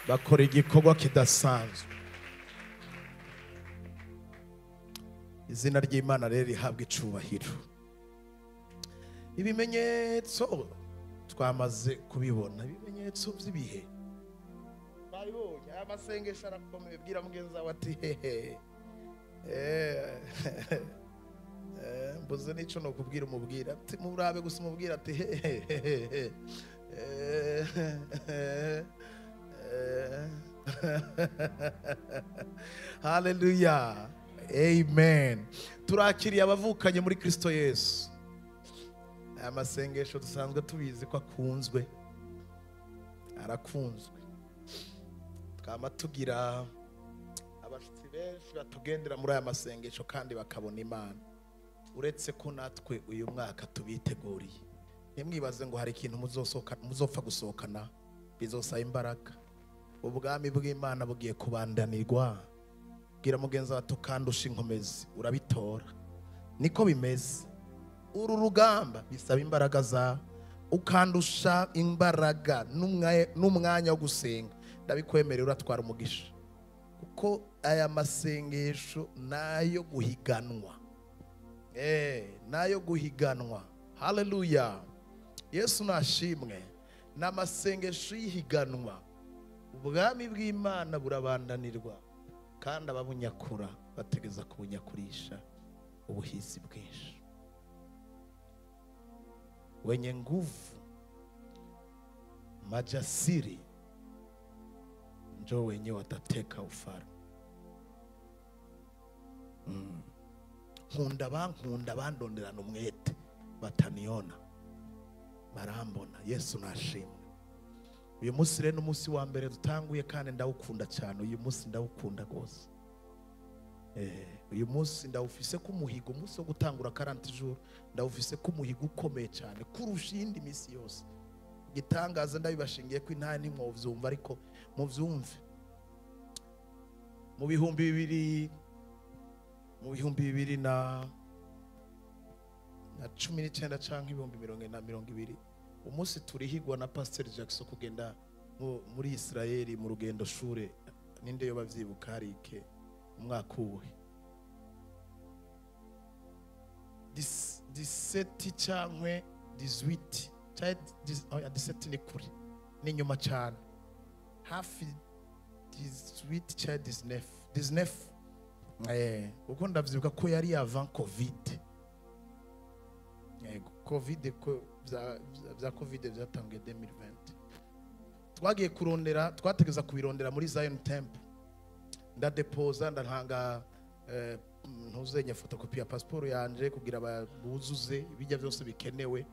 bakora igikorwa kidasanzwe. Izina ry'Imana rero rihabwa icubahiro. Ibimenyetso twamaze kubibona, ibimenyetso by'ibihe babibonye. Aya masengesho arakomeye. Bwira mugenzi wawe ati hehe mbuze n'icyo no kubwira umubwira ati murabe gusa umubwira ati hehe haleluya, amen. Turakiriye abavukanye muri Kristo Yesu. Aya masengesho dusanzwe tubizi ko akunzwe, arakunzwe. Twama tugira abashitsi benshi batugendera muri aya masengesho kandi bakabona Imana. Uretse ko natwe uyu mwaka tubiteguriye, ntimwibaze ngo hari ikintu muzopfa gusohokana bizosaba imbaraga. Ubwami bw'Imana bugiye kubandanirwa. Bwira mugenzi wawe tukandusha inkomezi, urabitora. Niko bimeze. Uru rugamba bisaba imbaraga za ukandusha imbaraga n'umwanya wo gusenga. Ndabikwemerera uratwara umugisha, kuko aya masengesho nayo guhiganwa. Nayo guhiganwa. Haleluya, Yesu nashimwe. N'amasengesho yihiganwa. Ubwami bw'Imana burabandanirwa, kandi ababunyakura bategeza kubunyakurisha ubuhizi bwinshi. Wenye nguvu majasiri njo wenye watateka ufalme. Nkunda bandonderana umwete bataniona barambona. Yesu nashimwe. Uyu munsi rero n'umunsi wa mbere dutanguye, kandi ndawukunda cyane. Uyu munsi ndawukunda rwose. Uyu munsi ndawufise ko umuhigo, umunsi wo gutangura 40 jours, ndawufise ko umuhigo ukomeye cyane kurusha iyindi minsi yose. Gitangaza ndabibashingiye ko intaya ntimwovyumva, ariko muvyumve. Mu bihumbi bibiri na 19 canke 2020, umunsi turihigwa na Pastor Jackson kugenda muri Israeli mu rugendo shure. Ninde yo bavyibuka harike umwaka uwe 17 cankwe 18 17 ni kuri ni nyuma cyane, hafi 18 ca 19 kuko ndavyibuka ko yari avant covid. Covid ko bya covid byatangiye 2020. Twagiye kurondera, twategeza kubirondera muri Zion Temple. Ndadepoza ndantanga ntuzenye fotokopi ya passport yanje kugira babuzuze ibijya byose bikenewe.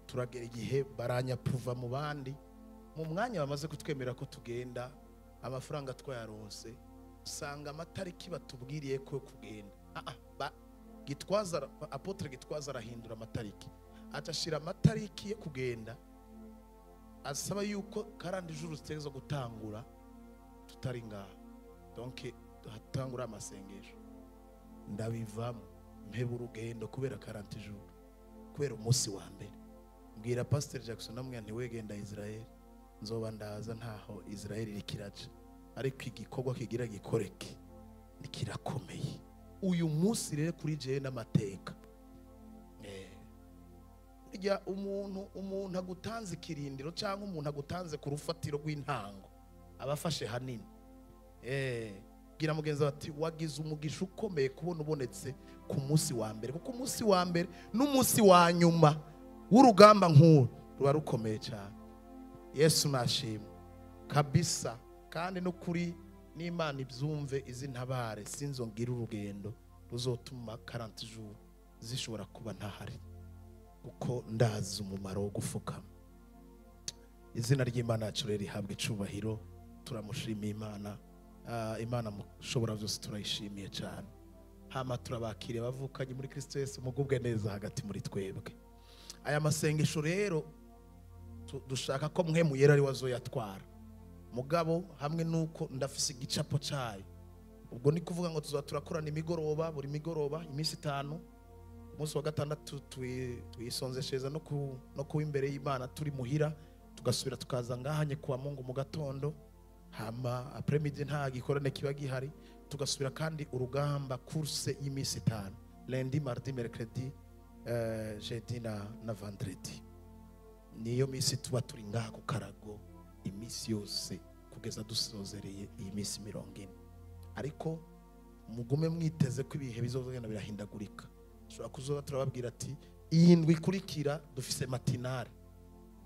Turagera igihe baranya approve mu bandi. Mu mwanya bamaze kutwemera ko tugenda, amafaranga twayaronse, usanga amatariki batubwiriye ko kugenda. Gitwaza Apotre Gitwaza arahindura amatariki, atashira amatariki yo kugenda, asaba yuko 40 jours ziteza gutangura tutari ngaho. Donc hatangura amasengesho, ndabivamo mpeba urugendo kubera 40 jours, kubera umunsi wa mbere. Mbwira Pastor Jackson namwe ntiwegenda Israel, nzoba ndaza ntaho Israel irikiraje, ariko igikorwa kigira gikoreke nikirakomeye. Uyu munsi rero kuri je n'amateka. Burya umuntu agutanze kirindiro cyangwa umuntu agutanze ku rufatiro rw'intango abafashe hanini. Gira mugenzi bati wagize umugisha ukomeye kubona ubonetse ku munsi wa mbere, kuko umunsi wa mbere n'umunsi wa nyuma w'urugamba nkuru ruba rukomeye cyane. Yesu nashimwe kabisa, kandi no kuri n'Imana ibyumve izi ntabare sinzongira urugendo ruzotuma 40 jours zishobora kuba ntahari, kuko ndazi umumaro wo gufukama. Izina ry'Imana yacu rero rihabwa icubahiro. Turamushimiye Imana. Imana mushobora byose turayishimiye cyane. Hama turabakiriye bavukanye muri Kristo Yesu, mugubwe neza hagati muri twebwe. Aya masengesho rero dushaka ko mwe muyera ari wazoyatwara mugabo, hamwe nuko ndafise igicapo cyayo. Ubwo ni kuvuga ngo tuzaturakorana imigoroba, buri migoroba iminsi 5. Umunsi wa gatandatu tuyisonzesheza no kuba imbere y'Imana turi muhira, tugasubira tukaza ngahanye kuwa Mungu mu gatondo. hama après-midi nta gikorane kiba gihari, tugasubira kandi urugamba course y'imisi 5, lundi mardi mercredi jeudi na vendredi. Niyo misi tuba turi ngaha ku Karago imisi yose kugeza dusozereye iyi misi 40. Ariko mugume mwiteze ko ibihe bizozogenda birahindagurika. Ushobora kuzoba turababwira ati iyi ndwi ikurikira dufise matinale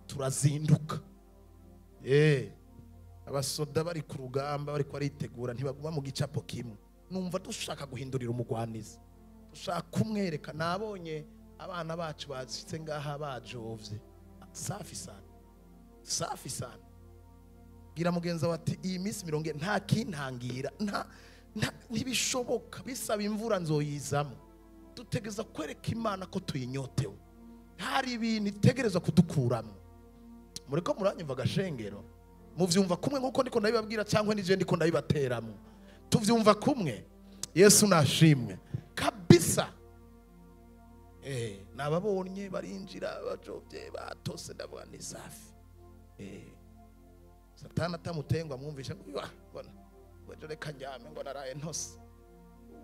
turazinduka. Abasoda bari ku rugamba bari kwaritegura ntibaguma mu gicapo kimwe. Numva dushaka guhindurira umugwanizi, dushaka kumwereka. Nabonye abana bacu bazitse ngaha bajovye. Safi sana, safi sana. Gira mugenza wati iyi misi 40 nta kintangira, ntibishoboka, bisaba imvura nzoyizamo. Dutegeza kwereka Imana ko tuyinyotewe. Hari ibintu itegereza kudukuramo. Muriko muranyumva gashengero, muvyumva kumwe nkuko ndiko ndabibabwira cyangwa nije ndiko ndabibateramo? Tuvyumva kumwe? Yesu nashimwe kabisa. Nababonye barinjira bajovye batose, ndavuga ni safi. Satana tamutengwa mwumvisha ngo bona wejo reka njyame ngo naraye ntose.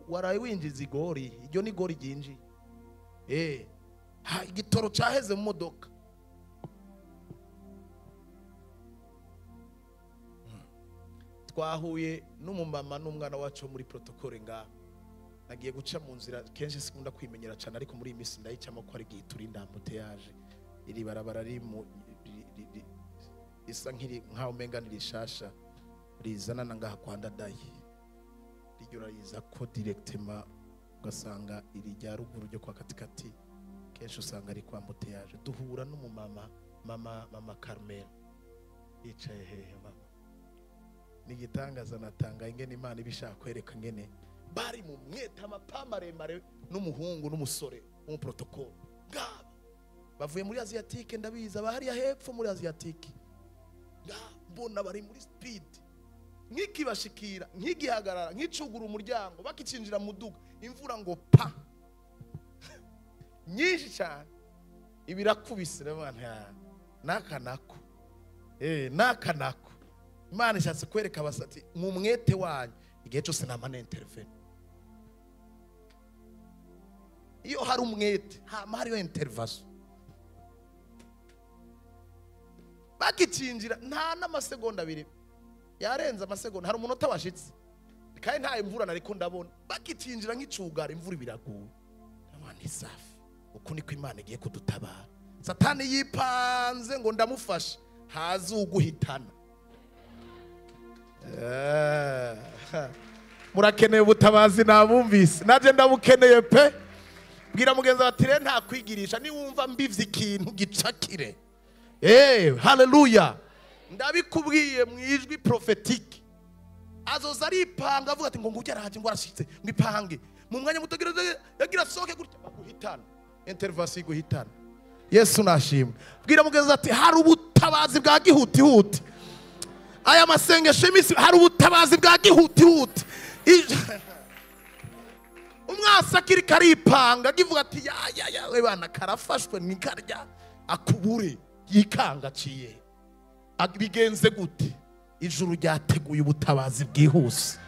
Waraye winjiza igori, iryo ni gori ryinji. Igitoro cyaheze mu modoka. Twahuye n'umumama n'umwana wacu muri protocole nga nagiye guca mu nzira, kenshi sikunda kwimenyera cyane, ariko muri imisi ndayicamo ko ari giturinda ambuteyaje. Iri barabara isa nkiri nkaho menga nirishasha rizana nangaha kwa Ndadayi, rijyo riza ko directement ugasanga iri rya ruguru ryo kwa katikati, kenshi usanga ari kwa ambuteyaje. Duhura n'umumama mama Carmel yicaye hehe mama. Nigitangaza natanga ingene Imana ibishaka kwereka ngene bari mu mweta amapamaremare n'umuhungu n'umusore mu protocole ngaba bavuye muri Asiatique. Ndabiza bahari ya hepfo muri Asiatique, mbona bari muri speed nkikibashikira nkigihagarara nkicugura umuryango bakicinjira mu duga, imvura ngo pa nyinshi cyane ibirakubise n'abantu nakanako nakanako. Imana ishatse kwereka abasati mu mwete wanyu igihe cyose nta mane intervene. Iyo hari umwete hariyo intervention. Bakicinjira nta n'amasegonda 2 yarenza amasegonda, hari umunota washitse kandi nta imvura nariko ndabona. Bakicinjira nk'icugara imvura ibiraguye. Imana isafi. Uko niko Imana igiye kudutabara. Satani yipanze ngo ndamufasha, hazi uguhitana. Murakeneye ubutabazi nabumvise, naje ndabukeneye pe. Bwira mugenza bati re nta kwigirisha, ni wumva mbivye ikintu gicakire. Haleluya. Ndabikubwiye mu ijwi prophetique. Azoza aripanga avuga ati ngo ngujya araje ngo arashitse ngo ipange mu mwanya mutegereze yagira soke gutya baguhitana. Intervention guhitana. Yesu nashimwe. Bwira mugenza ati hari ubutabazi bwa gihuti. Aya masengesho y'imisi hari ubutabazi bwa gihuti. Umwasakiri karipanga givuga ati ya we bana karafashwe nikarya akubure yikanga ciye. Bigenze gute? Ijuru ryateguye ubutabazi bwihuse.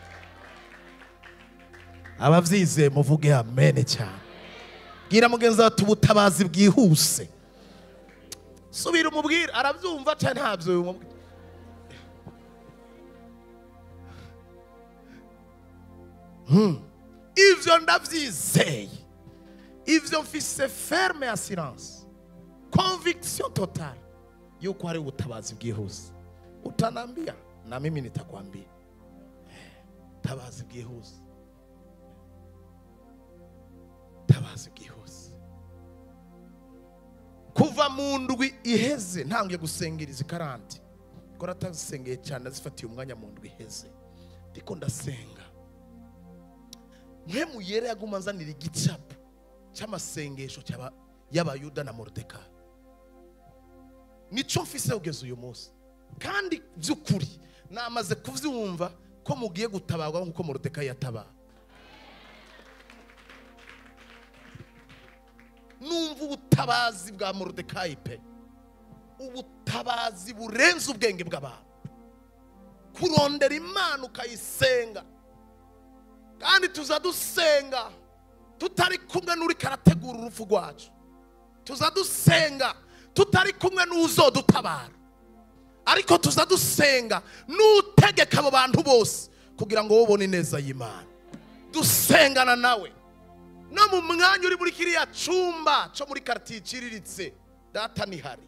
Abavyize muvuge amen cyane. Bwira mugenza ati ubutabazi bwihuse. Subira umubwira aravyumva cyane ntabyo umubwira. Ivyo ndavyizeye. Ivyo mfise ferme assurance, conviction totale yuko hari ubutabazi bwihuse. Utanambia na mimi nitakwambia. Tabazi bwihuse. Tabazi bwihuse. Kuva mu ndwi iheze ntangiye gusengeriza 40. Kora tazisengeye cyane zifatiye umwanya mu ndwi iheze. Ndiko ndasenga. Mwemu yere yagumanzanira igicapo cy'amasengesho y'abayuda na Mordecai. Nico mfise ugeze uyu munsi. Kandi byukuri namaze kuvyumva ko mugiye gutabarwa nkuko Mordecai yatabara. Numva ubutabazi bwa Mordecai pe. Ubutabazi burenze ubwenge bw'abantu. kurondera Imana ukayisenga. Kandi tuza dusenga tutari kumwe n'uri karategura urupfu rwacu. Tuza dusenga tutari kumwe n'uzodutabara. Ariko tuza dusenga n'utegeka abo bantu bose kugira ngo ubone neza y'Imana. Dusengana nawe no mu mwanya uri muri kiriya cumba cyo muri quartier iciriritse. Data ni hari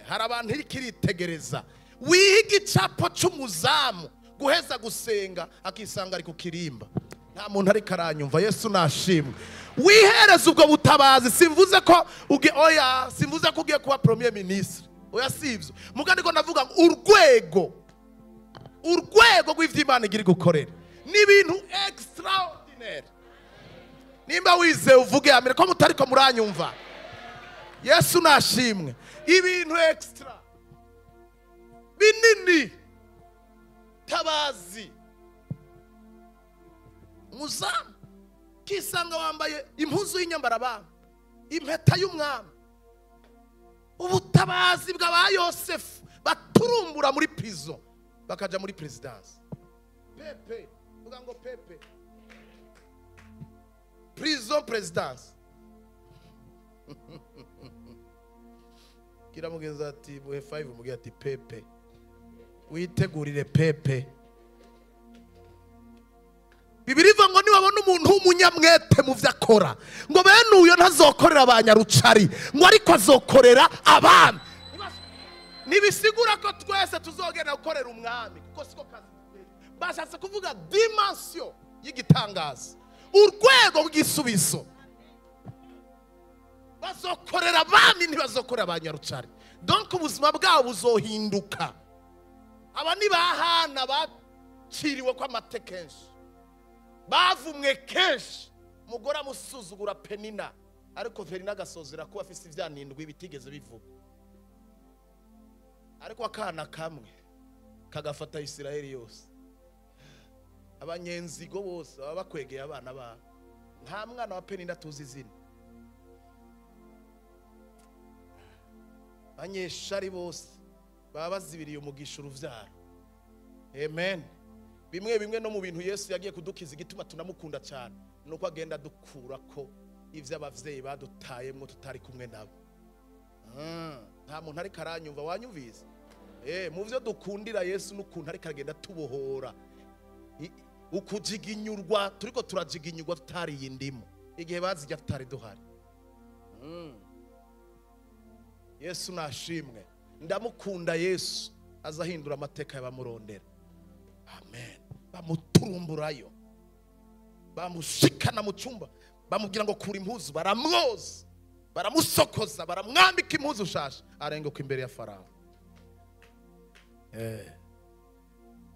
hari abantu iri kiritegereza. Wiga icapo c'umuzamu guheza gusenga akisanga ari ku kirimba. Nta muntu ari karanyumva. Yesu nashimwe. Wihereza ubwo butabazi. Simvuze ko simvuze ko ugiye kuba premier ministre. Oya sivyo. Mugandi ko ndavuga urwego rw'ivy'Imana igiri gukorera ni ibintu extraordinaire. Nimba wize uvuge amere ko mutari ko muranyumva. Yesu nashimwe. Ibintu extra binini tabazi. Muzamu kisanga wambaye impuzu y'inyambara ba impeta y'umwami. Ubutabazi bw'aba Yosefu baturumbura muri prison bakaja muri presidence. Pepe vuga ngo Pepe prison presidence. Kira mugenza ati buhe 5 mugiye ati Pepe witegurire Pepe. Bibiriva ngo niwabona umuntu w'umunyamwete mu vyakora ngo bene uyo ntazokorera abanyarucari ngo ariko azokorera abami. Nibisigura ko twese tuzogenda gukorera umwami kuko siko kazi. Bashatse kuvuga dimension y'igitangaza, urwego rw'igisubizo. Bazokorera abami ntibazokorera abanyarucari. Donc ubuzima bwabo buzohinduka. Aba ni bahana baciriwe kwa matekenshi. Bavumwe kenshi. Mugora amusuzugura Penina ariko Penina agasozera ko afise ivyanindwi bitigeze bivuga. Ariko akana kamwe kagafata Isirayeli yose. Abanyenzigo bose baba bakwegeye abana ba. Nta mwana wa Penina tuzi izina. Abanyeshari bose baba bazibiriye umugisha uruvyaro. Amen. Bimwe no mu bintu Yesu yagiye kudukiza igituma tunamukunda cyane nuko agenda dukura ko ivyo abavyeyi badutayemwo tutari kumwe nabo. Nta muntu ari karanyumva wanyumvise. Mu vyo dukundira Yesu n'ukuntu ari kagenda tubohora. Ukujiginyurwa turiko turajiginyurwa tutari yindimo igihe bazijya tutari duhari. Yesu nashimwe. Ndamukunda Yesu azahindura amateka y'abamurondera. Amen. Bamuturumburayo bamushikana mu cyumba bamubwira ngo kura impuzu baramwoza baramusokoza baramwambika impuzu shasha arenguka imbere ya Farawo.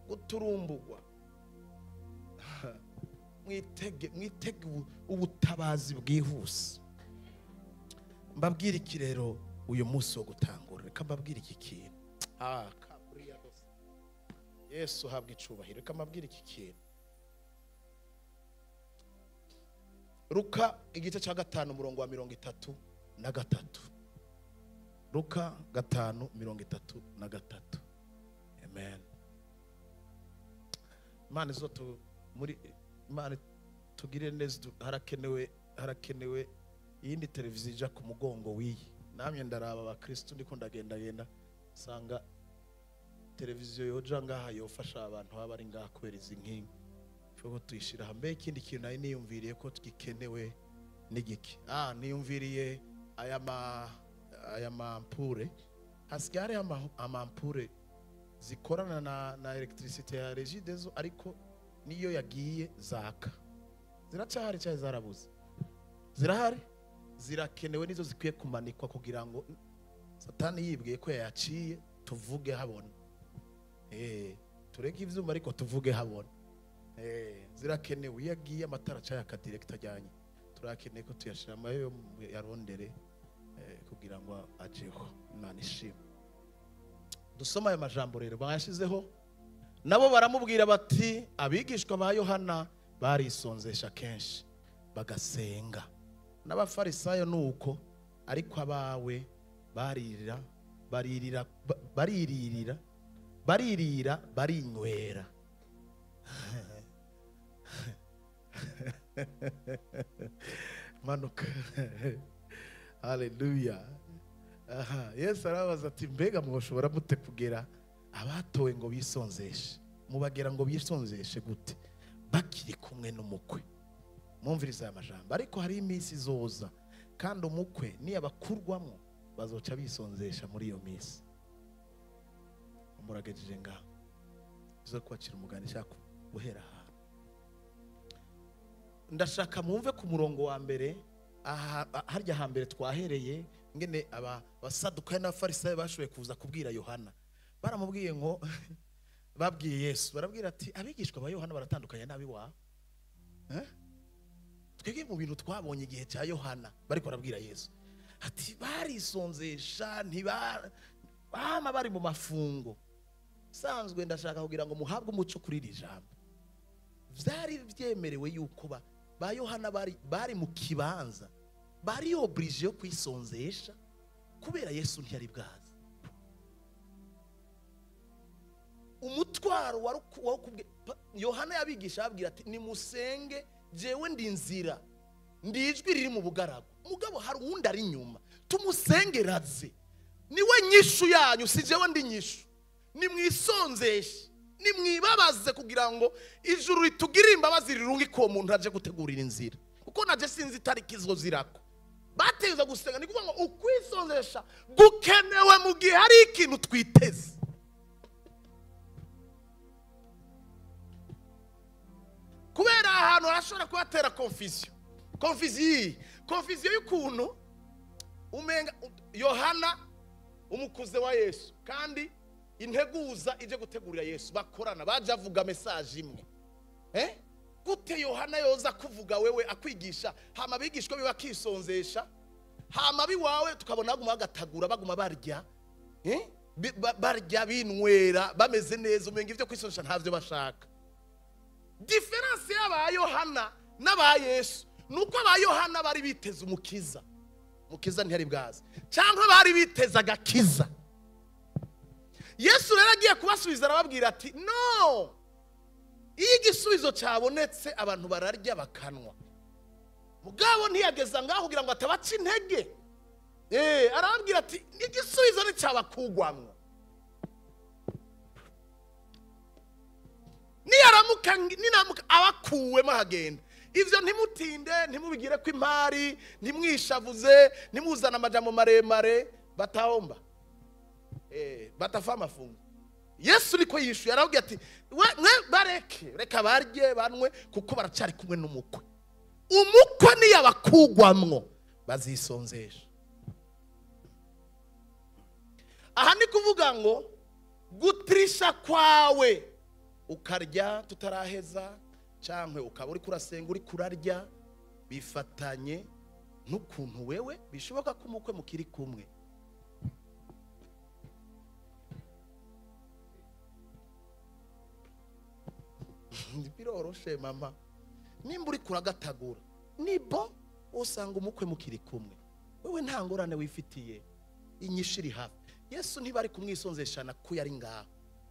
Guturumbugwa. Mwitege ubutabazi bwihuse. Mbabwira iki rero uyu munsi wo gutangura. Reka mbabwira iki kintu. Yesu habwa icubahiro. Reka mbabwira iki kintu. Luka igice cya 5 umurongo wa 33. Luka 5:33. Amen. Imana zoto muri Imana tugire neza. harakenewe iyindi televiziyo ija ku mugongo wiyi. Namye ndaraba abakristo ndiko ndagenda sanga televiziyo yoja ngaha yofasha abantu baba ari ngaha kubera izi nkingi. Foko tuyishira hambe. Ikindi kintu nari niyumviriye ko twikenewe n'igiki. Niyumviriye aya mampure. Hasigare amampure zikorana na electricité ya Regideso ariko niyo yagiye zaka. Ziracahari cyane zarabuze. Zirahari. Zirakenewe nizo zikwiye kumanikwa kugira ngo Satani yibwiye ko yaciye tuvuge habona. Tureke ivyuma ariko tuvuge habona. Zirakenewe yagiye amatara cyaya ka direct ajyanye. Turakeneye ko tuyashira amayo yarondere kugira ngo ajeho. Imana ishimwe. Dusoma ayo majambo rero bayashizeho. Nabo baramubwira bati abigishwa ba Yohana barisonzesha kenshi bagasenga. N'abafarisayo nuko ariko abawe baririra baririra barinywera. Manuka. Haleluya. Yesu arabaza ati mbega mwoshobora mute kugera abatowe ngo bisonzeshe? Mubagera ngo bisonzeshe gute bakiri kumwe n'umukwe? Mwumviriza aya majambo. Ariko hari iminsi izoza kandi umukwe ni abakurwamo bazoca bisonzesha muri iyo minsi. Muragejeje ngaho zo kwakira umugani shaka guhera aha. Ndashaka mwumve ku murongo wa mbere harya hambere twahereye ngene abasadukayo n'abafarisayo bashoboye kuza kubwira Yohana. Baramubwiye ngo babwiye Yesu, barabwira ati abigishwa ba Yohana baratandukanye nabi wa twege mu bintu twabonye igihe cya Yohana. Bariko barabwira Yesu ati barisonzesha bama bari mu mafungo sanzwe. Ndashaka kugira ngo muhabwe umuco kuri iri jambo. Vyari vyemerewe yuko ba Yohana bari mu kibanza bari oblige yo kwisonzesha kubera Yesu ntiyari bwaza. Umutwaro wari Yohana yabigisha ababwira ati nimusenge jewe ndi nzira ndijwi riri mu bugaragu, mugabo hari uwundi ari inyuma tumusengeraze niwe nyishu yanyu si jewe ndi nyishu. Nimwisonzeshe nimwibabaze kugira ngo ijuru ritugirire imbabazi rirungi ko umuntu aje gutegurira inzira, kuko naje sinzi itariki zo zirako. Bateza gusenga ni kuvuga ngo ukwisonzesha gukenewe mu gihe hari ikintu twiteze. Kubera ahantu harashobora kubatera confusion y'ukuntu umenga Yohana umukuze wa Yesu kandi integuza ije gutegurira Yesu bakorana baje avuga message imwe. Gute Yohana yoza kuvuga wewe akwigisha hama bigishwa biba kisonzesha hama biwawe tukabona baguma bagatagura baguma barya barya binwera bameze neza umenga ivyo kwisonzesha ntavyo bashaka. Difference y'aba Yohana n'aba Yesu nuko aba Yohana bari biteze umukiza ntiyari bwaza cyangwa bari biteze agakiza. Yesu rero agiye kubasubiza arababwira ati no, iyo igisubizo cyabonetse abantu bararya bakanwa. Mugabo ntiyageza ngaho kugira ngo atabaca intege. Arababwira ati igisubizo ni cyabakugwamwo. Ninamuka abakuwemo hagenda. Ivyo ntimutinde ntimubigire ko impari ntimwishavuze ntimuzana amajambo maremare batahomba. Batafa amafungo. Yesu niko yishuye arababwira ati mwe reka barye banwe kuko baracari kumwe n'umukwe. Umukwe ni yabakugwamwo bazisonzesha. Aha ni kuvuga ngo gutrisha kwawe ukarya tutaraheza cyangwa ukaba uri kurasenga uri kurarya bifatanye n'ukuntu wewe bishoboka ko umukwe mukiri kumwe. Biroroshe mama, nimba uri kuragatagura nibo usanga umukwe mukiri kumwe wewe nta ngorane wifitiye inyishiri hafi. Yesu ntibari kumwisonzeshana ko yari ngaho,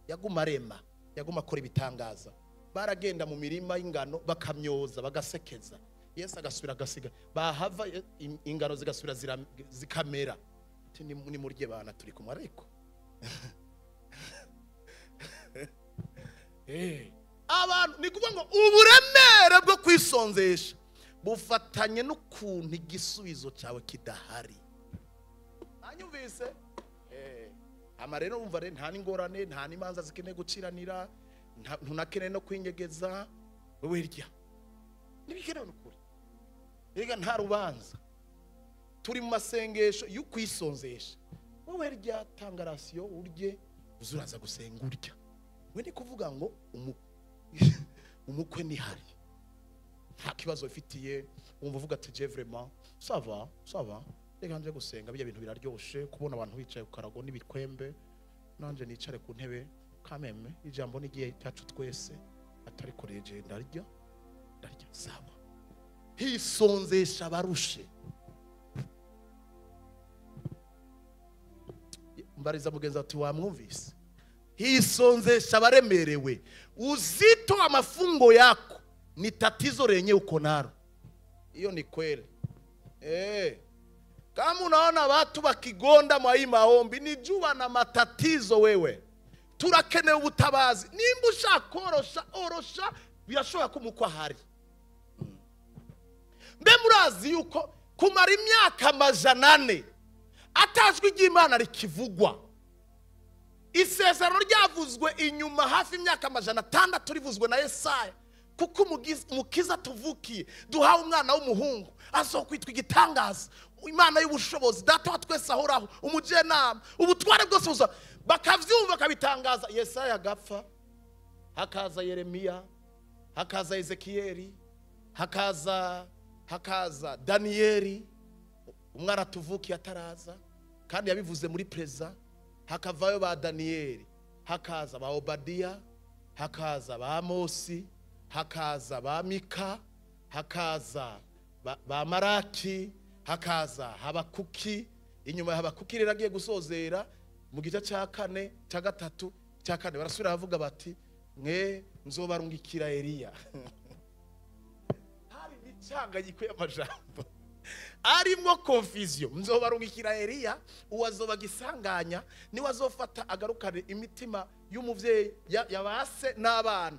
yaguma arema yaguma akora ibitangaza. Baragenda mu mirima y'ingano bakamyoza bagasekeza. Yesu agasubira agasiga bahava ingano zigasubira zikamera. Ni murye bana turi kumwe ariko abantu ni kuvuga ngo uburemere bwo kwisonzesha bufatanye n'ukuntu igisubizo cyawe kidahari. Anyumvise amarero umva rero nta n'ingorane nta n'imanza zikeneye guciranira ntunakeneye no kwinyegeza wewe rya nibikenewe n'ukuri. Ega nta rubanza turi mu masengesho y'ukwisonzesha. Wewe rya tangarasiyo urye uzuraza gusenga urya. We ni kuvuga ngo umukwe ni hari nta kibazo bifitiye. Umva uvuga ati je vraiment ça va reka nje gusenga bijya bintu biraryoshe kubona abantu bicaye ku karago n'ibikwembe nanje nicare ku ntebe kameme ijambo nigiye cyacu twese atari koreje ndarya sawa. Hisonzesha barushe. Mbariza mugenza ati wamwumvise hisonzesha abaremerewe. Uzito wa mafungo yako ni tatizo lenye uko nalo. Hiyo ni kweli. Kama unaona watu wakigonda mwa hii maombi, ni jua na matatizo wewe. Turakeneye ubutabazi. Nimba ushaka orosha birashobora kumukwa hari. Mbe murazi yuko kumara imyaka 100 atazwi ry'Imana rikivugwa. Isezerano ryavuzwe inyuma hafi imyaka 600 rivuzwe na Yesaya. Kuko umukiza tuvukiye, duhawe umwana w'umuhungu, azokwitwa igitangaza, Imana y'ubushobozi, data wa twese ahoraho, umujenama, ubutware bwose buza. Bakavyumva bakabitangaza. Yesaya agapfa, hakaza Yeremiya, hakaza Ezekiyeli, hakaza Daniyeli, umwana tuvukiye ataraza kandi yabivuze muri preza. Hakavayo ba Daniyeli, hakaza ba Obadiya, hakaza ba Amosi, hakaza ba Mika, hakaza ba Maraki, hakaza Habakuki. Inyuma ya Habakuki rero agiye gusozera mu gice cya 4 cya 3 cya 4 barasubira bavuga bati mwe nzobarungikira Eliya. Hari nicanga gikwe amajambo arimo confusion. Nzobarungikira Eliya, uwazoba gisanganya ni wazofata agarukane imitima y'umuvyeyi yabase n'abana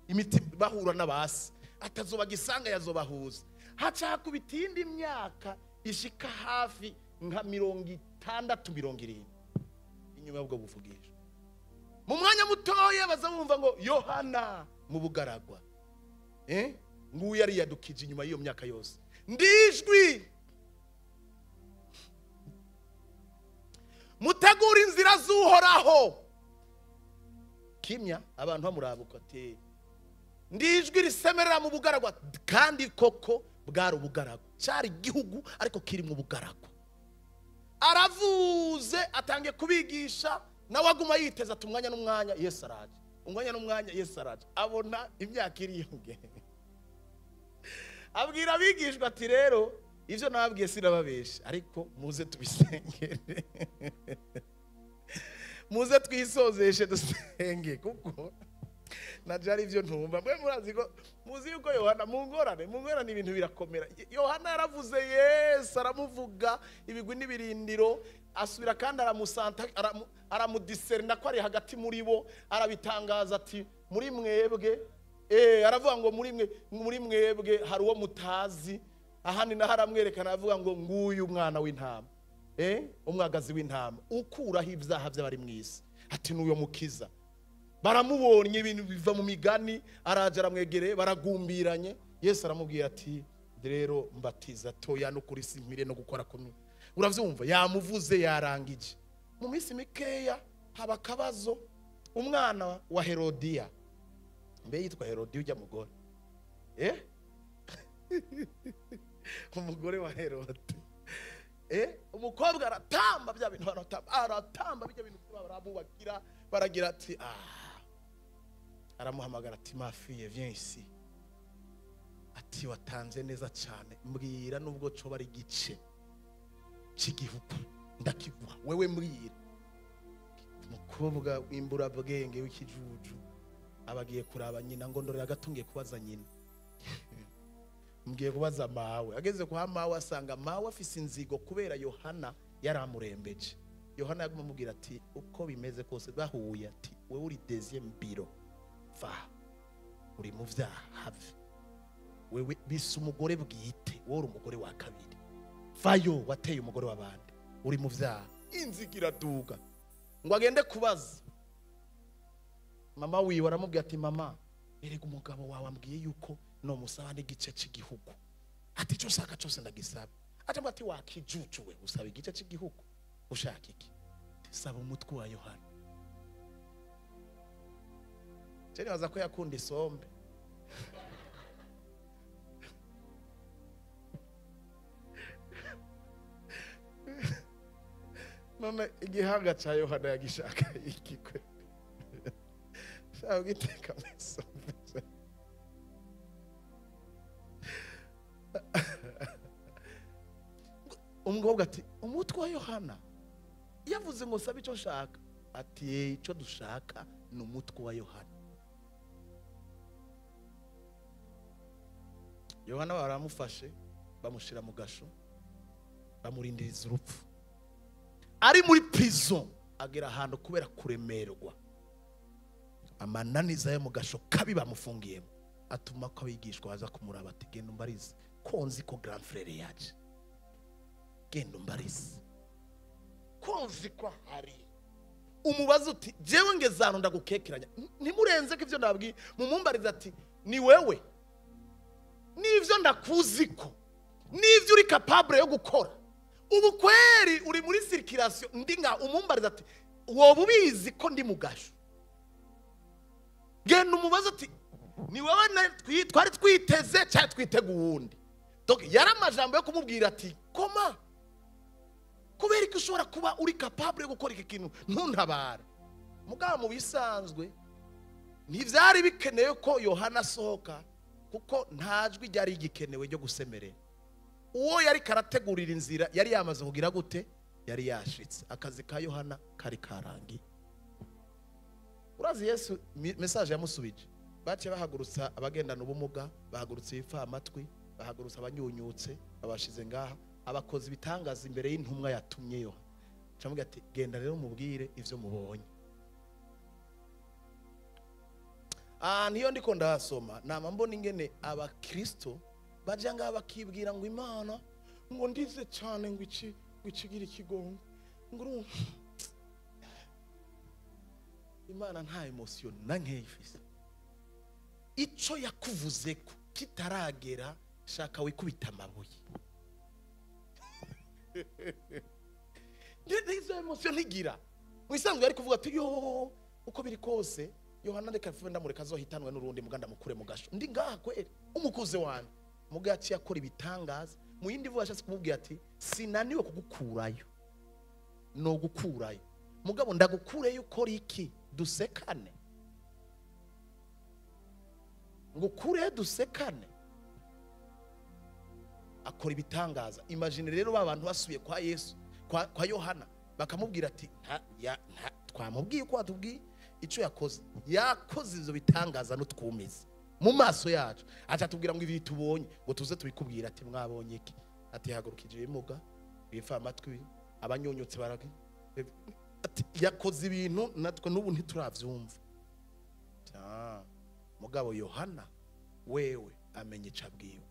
imitima bahura n'abase, atazoba gisanga yazobahuza. Haca hakubitindi imyaka ishika hafi nka 60 70 inyuma y'ubwo buvugisho. Mu mwanya mutoye bazabumva ngo Yohana mu bugaragwa, nguyu yari yadukije inyuma y'iyo myaka yose. Ndijwi mutegura inzira z'Uhoraho. Kimya abantu bamurabuka ati ndijwi risemerera mu bugaragwa. Kandi koko bwari ubugaragwa, cyari igihugu ariko kiri mu bugaragwa. Aravuze atangiye kubigisha, nawe aguma yiteza ati umwanya n'umwanya Yesu araje, umwanya n'umwanya Yesu araje. Abona imyaka iriyonge, abwira abigishwa ati rero ivyo nababwiye sinababesha, ariko muze tubisengere. Muze twisozeshe dusenge kuko najari ivyo ntumva. Mwe murazi ko muzi yuko Yohana mungorane ibintu birakomera. Yohana yaravuze Yesu, aramuvuga ibigwi n'ibirindiro, asubira kandi aramusanta, aramudiserna ko ari hagati muri bo, arabitangaza ati muri mwebwe, aravuga ngo muri mwebwe hari uwo mutazi. Ahandi naho aramwerekana avuga ngo nguyu umwana w'intama, umwagazi w'intama ukuraho ibyaha by'abari mu isi. Ati n'uyo mukiza. Baramubonye ibintu biva mu migani, araje aramwegereye, baragumbiranye. Yesu aramubwira ati rero mbatiza toya no kuri simpire no gukora kumwe. Uravyumva yamuvuze yarangije. Mu minsi mikeya haba kabazo. Umwana wa Herodiya, mbe yitwa Herodiya ujya mugore, umugore wa Herode, umukobwa aratamba bya bintu aratamba bijya bintu baramubakira, baragira ati aramuhamagara ati ma fille viens ici. Ati watanze neza cyane, mbwira nubwo cyo bari gice cy'igihugu ndakiguha wewe mbwira. Umukobwa w'imbura bwenge w'ikijuju abagiye kuraba nyina ngo ndorera gatungiye kubaza nyina. Mgiye kubaza mawe, ageze kwa mawe asanga mawe afise inzigo kubera Yohana yaramurembeje. Yohana yagumubwira ati uko bimeze kose bahuye, ati wewe uri deuxième biro, va uri mu vyaha, wewe bisa umugore bwite, wowe uri umugore wa kabiri, vayo wateye umugore w'abandi, uri mu vyaha. Inzigira duga ngo agende kubaza mama wiwe, aramubwira ati mama erega umugabo wawe ambwiye yuko no musaba n'igice cy'igihugu. Ati cyo saka cyose ndagisaba. Atamba ati wakijujuwe usaba igice cy'igihugu, ushaka iki? Saba umutwe wa Yohana. Cyane baza ko yakunda isombe. None igihanga cya Yohana yagishaka iki kwe? Shaka giteka mesombe. Umukobwa ati umutwe wa Yohana yavuze ngo sabe icyo shaka. ati icyo dushaka ni umutwe wa Yohana. Yohana baramufashe bamushira mu gasho bamurindiriza urupfu. Ari muri prison agera ahantu kubera kuremerwa, amananiza yo mu gasho kabi bamufungiyemo, atuma ko abigishwa baza kumuraba ati genda umbarize konzi ko grand frère yaje, genda umbarize konzi ko hari umubaza uti jewe ngezano ndagukekeranya ntimurenze ko ivyo ndabwiye, mumumbariza ati ni wewe n'ivyo ndakuziko n'ivyo uri capable yo gukora ubu kweri uri muri circulation ndinga. Umumbariza ati wowe ubizi ko ndi mu gasho, genda umubaza ati ni wewe twari twiteze cyangwa twitega uwundi. Donc yari amajambo yo kumubwira ati koma kubera ko ushobora kuba uri capable yo gukora iki kintu ntuntabare. Mugabo mu bisanzwe ntivyari bikenewe ko Yohana asohoka, kuko ntajwi ryari igikenewe ryo gusemerera. Uwo yari karategurira inzira yari yamaze kugira gute, yari yashitse. Akazi ka Yohana kari karangiye. Urazi Yesu message yamusubije, bace bahagurutsa abagendana ubumuga, bahagurutsa ifa amatwi, bahagurutsa abanyunyutse, babashize ngaha, abakozi bitangaza imbere y'intumwa yatumyeyo. Camuga ati genda rero mubwire ivyo mubonye. Niyo ndiko ndasoma nama mbona ingene abakristo baje ngaha bakibwira ngo Imana ngo ndize cyane ngo ikigira ikigongo ngo Imana nta emotion na nkeyifise. Ico yakuvuze ko kitaragera shaka wikubita amabuye. Ndizo emotion ntigira. Mwisanzwe yari kuvuga ati yo uko biri kose Yohana reka fenda mureka azohitanwe n'urundi muganda mukure mu gasho. Ndi ngaha kweri umukuze wanje mugaci yakora ibitangaza. Mu yindi vuba yashatse kumubwira ati sinaniwe kugukurayo, no gukurayo mugabo ndagukureyo ukora iki dusekane, ngo kure dusekane. Akora ibitangaza. Imagine rero babantu basubiye kwa Yesu kwa Yohana bakamubwira ati twamubwiye ko watubwiye ico yakoze izo bitangaza n'utwumize mu maso yacu, acha tubwira ngo ibi tubonye ngo tuze tubikubwira ati mwabonye iki, ati hagurukije ibimuga bifa amatwi abanyonyotse baragi, ati yakoze ibintu natwe n'ubu ntituravyumva. Mugabo Yohana wewe amenye cabwiwe.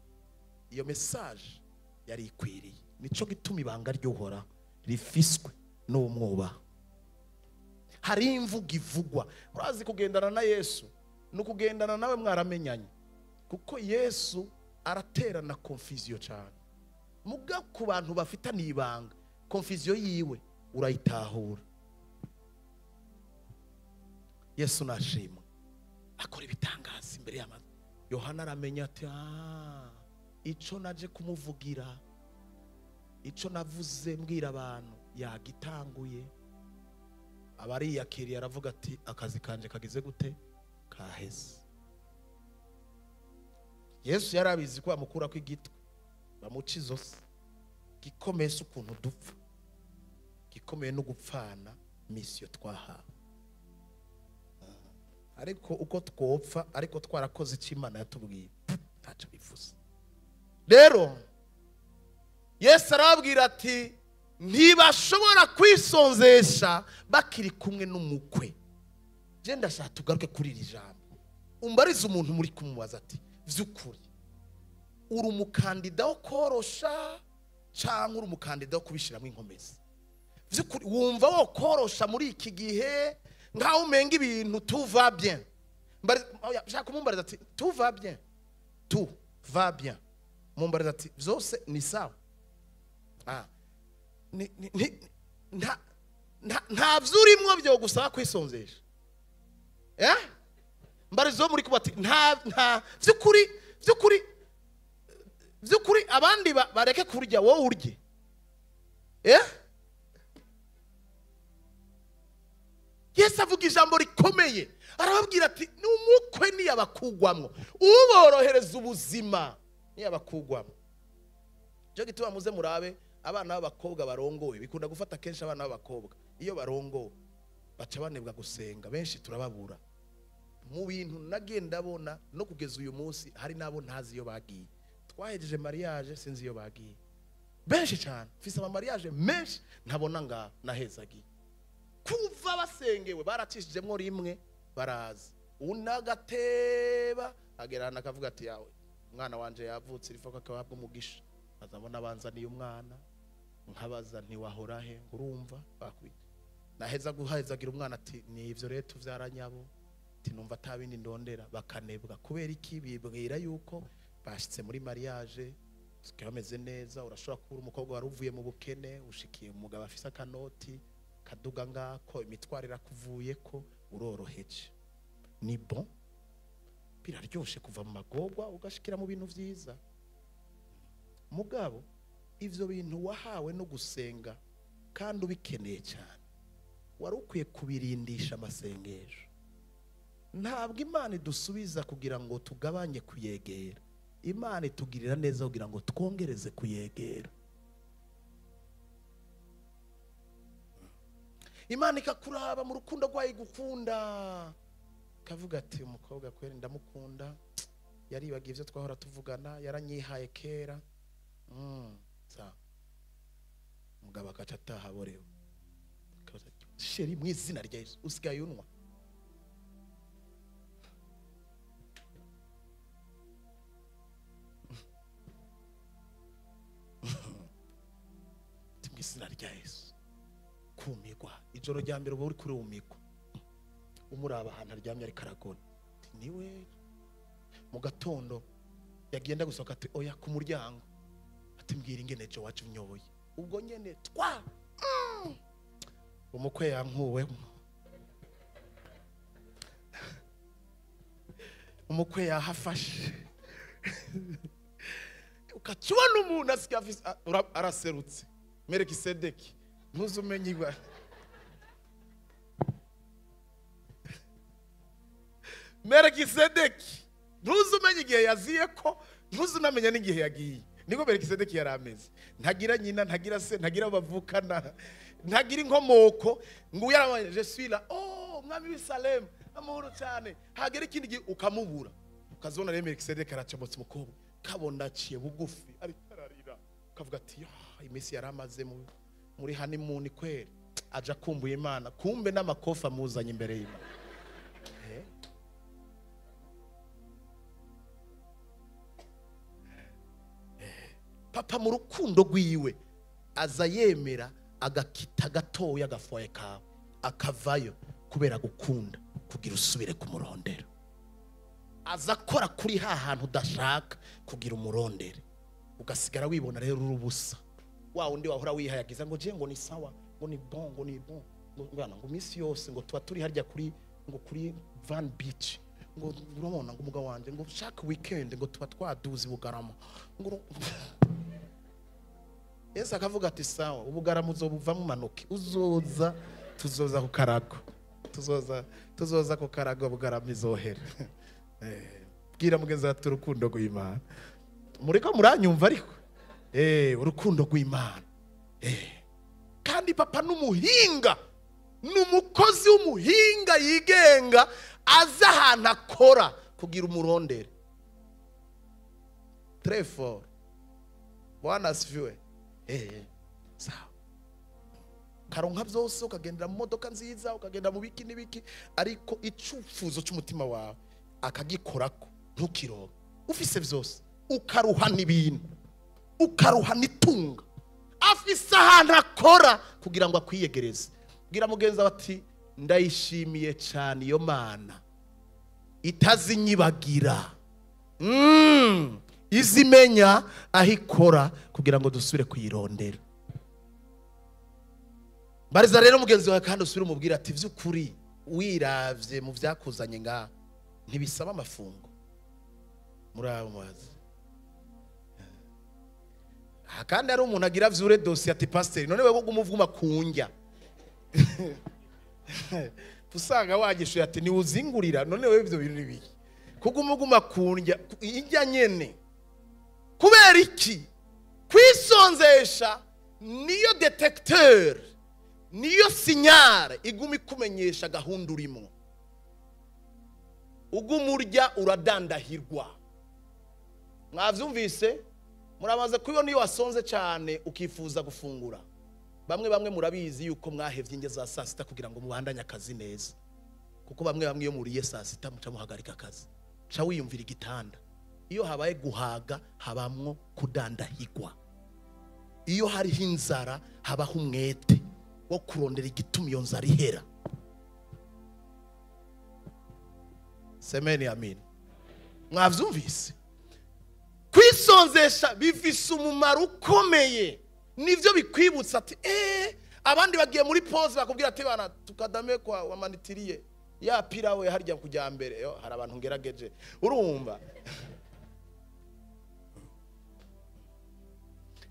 Iyo message yari ikwiriye, nico gituma ibanga ryohora rifiswe n'umwuba. Hari imvuga ivugwa. Urazi kugendana na Yesu no kugendana nawe mwaramenyanye, kuko Yesu araterana confusion cyane. Muga ku bantu bafitaniye ibanga confusion yiwe urayitahura. Yesu nashima akora ibitangaza imbere y'amazi. Yohana aramenya ati ico naje kumuvugira, ico navuze mbwira abantu yagitanguye. Abari yakiriye aravuga ati akazi kanje kagize gute kaheze. Yesu yarabizi ko amukura ko igitwe bamuca izose, gikomeza ukuntu dupfa, gikomeye no gupfana misiyo twahawe. Ariko uko twopfa ariko twarakoze icyo Imana yatubwiye ntacyo bivuze. Rero Yesu arababwira ati ntibashobora kwisonzesha bakiri kumwe n'umukwe. Je ndashaka tugaruke kuri iri jambo. Umbariza umuntu muri kumubaza ati vyukuri uri umukandida wo korosha cyangwa uri umukandida wo kubishiramo inkomezi? Vyukuri wumva wo korosha muri iki gihe ngaho umenga ibintu tout va bien? Shaka kumumbariza ati tout va bien, tout va bien. Mumbariza ati vyose ni sawa. Nta vyurimwo byo gusaba kwisonzesha. Mbarizo muri kubati nta vyukuri abandi bareke kurya wowe urye. Yesu avuga ijambo rikomeye, arababwira ati n'umukwe ni abakugwamwo, uborohereza ubuzima ni abakugwamwo. Cyo gituma muze murabe abana b'abakobwa barongowe bikunda gufata kenshi abana b'abakobwa iyo barongowe baca banebwa gusenga, benshi turababura mu bintu nagenda abona no kugeza uyu munsi. Hari nabo ntazi iyo bagiye, twahejeje mariage sinzi iyo bagiye, benshi cyane mfise ama mariage menshi ntabona nga nahezagiye. Kuva basengewe baracishijemwo rimwe baraza, unagateba agerana akavuga ati yawe umwana wanje yavutse rifo kakababwa umugisha, azabona banzaniye umwana nkabaza ntiwahora he, urumva bakwita naheza guhazagira umwana ati ni ivyo rero tuvyaranyabo, ati numva atabindi ndondera. Bakanebwa kubera iki? Bibwira yuko bashitse muri mariage bameze neza. Urashobora kubura umukobwa wari uvuye mu bukene ushikiye umugabo afise akanoti kaduga ngako, imitwarira kuvuye ko uroroheje. Ni bon, biraryoshe kuva mu magorwa ugashikira mu bintu vyiza. Mugabo ivyo bintu wahawe no gusenga kandi ubikeneye cyane, wari ukwiye kubirindisha amasengesho. Ntabwo Imana idusubiza kugira ngo tugabanye kuyegera, Imana itugirira neza kugira ngo twongereze kuyegera. Imana ikakuraba mu rukundo rwayo igukunda, kavuga ati umukobwa kweri ndamukunda, yaribagiye ivyo twahora tuvugana, yaranyihaye kera. Mugabo akaca ataha borewe, sheri mu izina rya Yesu usigaye unwa. Mu izina rya Yesu kumigwa, ijoro rya mbere uba uri kuri umigwa, umuraba ahantu aryamye ari karagona, niwe. Mu gatondo yagenda gusohoka ati oya ku muryango, ati mbwira ingene je wacu nyoboye. Ubwo nyene twa umukwe yankuwemo, umukwe yahafashe ukacubona umuntu asigaye araserutse. Melikisedeki ntuzumenye igwa, Melikisedeki ntuzumenye igihe yaziye ko, ntuzunamenye n'igihe yagiye. Niko Melikisedeki yari ameze, ntagira nyina, ntagira se, ntagira bavukana, ntagira inkomoko. Ngo yarabaye je suis là, oh mwami w'Isalem amahoro cyane, hagera ikindi gihe ukamubura, ukazona rero Melikisedeki aracomotse umukobwa, kabona aciye bugufi ari tararira, ukavuga ati imisi yaramaze muri honeymoon kweri, aja kumbuye Imana, kumbe n'amakofa muzanye imbere y'Imana. Papa mu rukundo rwiwe aza yemera agakita gatoya agafoye kawe akavayo kubera gukunda kugira usubire kumurondera. Aza akora kuri hantu udashaka kugira umurondere, ugasigara wibona rero urubusa. Wa undi wahora wihayagiza ngo je ngo ni sawa, ngo ni bon, ngo ni bon, ngo misi yose ngo tuba turi harya kuri Van Beach, ngo urabona ngo umugabo wanje ngo shaka weekend ngo tuba twaduzi Bugarama, ngo Yesu akavuga ati sawa, Ubugarama uzobuva mu manuki, uzoza tuzoza ku karago, tuzoza ku karago Bugarama izohera. Bwira mugenzi ati urukundo rw'Imana. Muriko muranyumva ariko urukundo rw'Imana. Kandi papa n'umuhinga, n'umukozi w'umuhinga yigenga, aza ahantu akora kugira umurondere. Très fort. Bwana asifiwe. Sawa. Karonka byose ukagendera mu modoka nziza, ukagenda mu biki n'ibiki, ariko icufuzo cy'umutima wawe akagikorako ntukiroga. Ufise byose ukaruhana ibintu, ukaruhana itunga, afise ahantu akora kugira ngo akwiyegereze. Bwira mugenzi ati ndayishimiye cyane iyo Mana itazinyibagira, izimenya aho ikora kugira ngo dusubire kuyirondera. Bariza rero mugenzi wawe kandi usubire umubwira ati vy'ukuri wiravye mu vyakuzanye nga ntibisaba amafungo muri abo mazi. Kandi ari umuntu agira vyure dossier ati pasteur none wewe gumuvuma kunjya usanga wagishuye ati ni uzingurira none wewe ivyo bintu bibiki kugumuguma kunjya ijya nyene kubera iki? Kwisonzesha niyo detecteur, niyo sinyare iguma ikumenyesha gahunda urimo. Ugumurya uradandahirwa. Mwavyumvise? Muramaze kubona iyo wasonze cyane ukifuza gufungura. Bamwe murabizi yuko mwahevye inge za saa sita kugira ngo mubandanye akazi neza. Kuko bamwe iyo muriye saa sita muca muhagarika akazi. Ca wiyumvira igitanda. Iyo habaye guhaga habamwo kudandahirwa. Iyo hariho inzara habaho umwete wo kurondera igituma iyo nzara ihera. Semeni amin. Mwavyumvise? Kwisonzesha bifise umumaro ukomeye. Nivyo bikwibutsa ati abandi bagiye muri pause bakubwira ati bana tukadame kwa wamanitiriye ya pirawe harya kujya mbere. Yo hari abantu ngerageje. Urumva?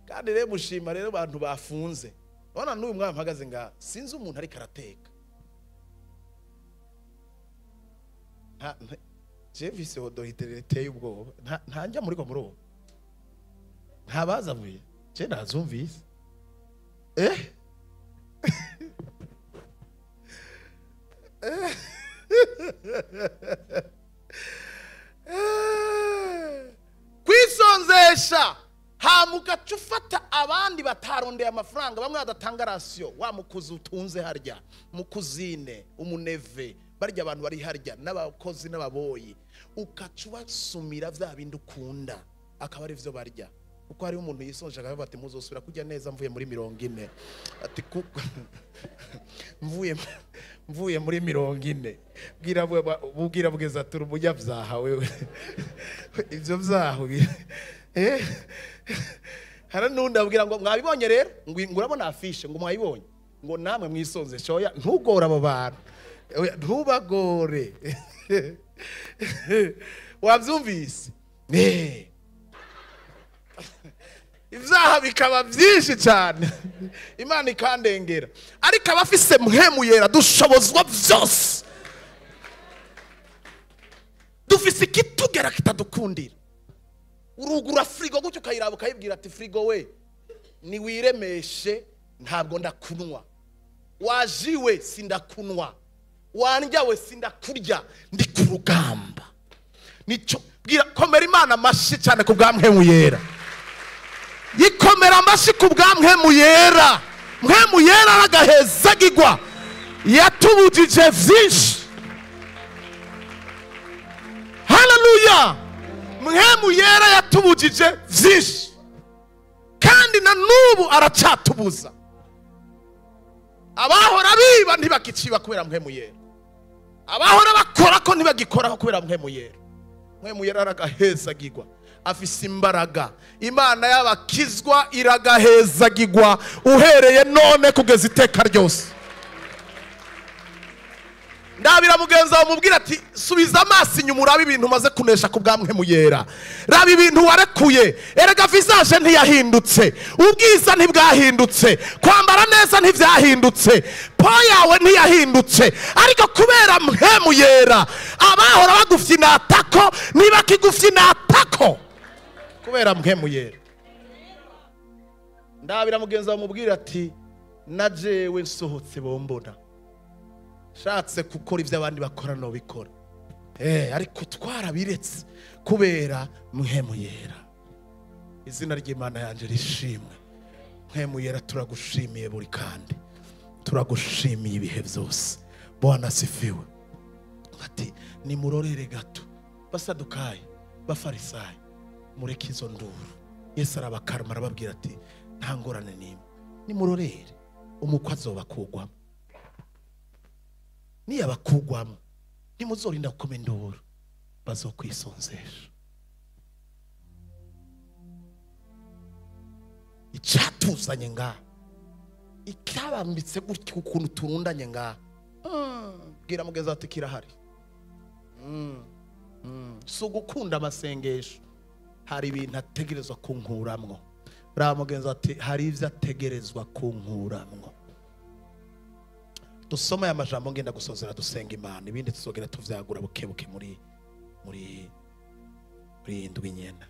Kandi rero mushima rero abantu bafunze. Bona n'uyu mwana mpagaze nga sinzi umuntu ari karateka. Jevise odohiterete y'ubwo ntajya muri ko muruwo. Ntabazavuye. Je nazumvise. Kwisonzesha hamuka cufata abandi batarondeye amafaranga bamwe badatanga ratio wa mukuzi utunze harya mukuzine umuneve barya abantu bari harya n'abakozi n'ababoyi ukacubasumira vya bindi ukunda akaba ari vyo barya uko hari umuntu yisonje akavuga ati muzosubira kujya neza mvuye muri 40 ati mvuye muri 40 bwira bugeza turi umujya vyaha wewe ivyo vyaho hara nundi abwira ngo mwabibonye rero ngo urabona afishe ngo mwayibonye ngo namwe mwisonze shoya ntugora abo bantu ntubagore wabyumvise ivyaha bikaba byinshi cyane Imana ikandengera ariko abafise mpemu yera dushobozwa byose dufise kitugera kitadukundira urugura frigo gutyo kayiraba kayibwira ati frigo we ni wiremeshe ntabwo ndakunwa wajiwe sindakunwa wanjyawe sindakurya ndi ku rugamba nico bwira komera Imana amashi cyane ku bwamwe yera yikomera amashi ku bwamwe yera mpemu yera aragahezagirwa yatubujije vyinshi. Haleluya. Mpemu yera yatubujije vyinshi kandi na nubu aracatubuza. Abahora biba ntibakiciba kubera mpemu yera, abahora bakora ko ntibagikora kubera mpemu yera. Mpemu yera aragahezagirwa afise imbaraga. Imana y'abakizwa iragahezagirwa uhereye none kugeza iteka ryose. Ndabira mugenza wa mubwira ati subiza amaso inyuma urabe ibintu umaze kunesha ku bwamwe yera. Raba ibintu warekuye. Erega visage ntiyahindutse, ubwiza ntibwahindutse, kwambara neza ntivyahindutse, po yawe ntiyahindutse, ariko kubera mpemu yera abahora bagufye natako ntibakigufye natako kubera mpemu yera. Ndabira mugenza wa mubwira ati najewe nsohotse bombona shatse gukora ivyo abandi bakora no bikora ariko twarabiretse kubera mpemu yera. Izina ry'Imana yanje rishimwe. Mpemu yera turagushimiye buri kandi turagushimiye ibihe byose. Bwana sifiwe. Ati nimurorere gato basadukaye bafarisayo mureke izo nduru. Yesu arabakarma arababwira ati nta ngorane nimwe nimurorere umukwe azobakugwamo. Niya bakugwamo nimuzorinda gukoma induru bazokwisonzesha. Icatuzanye nga ikabambitse gutyo ukuntu turundanye nga bwira mugeza ati kirahari. So gukunda amasengesho hari ibintu ategerezwa kunkuramwo. Ra mugenza ati hari ivyo ategerezwa kunkuramwo. Dusoma ya majambo ngenda gusozera dusenga Imana ibindi tuzogera tuvyagura bukebuke muri indwi nyenda.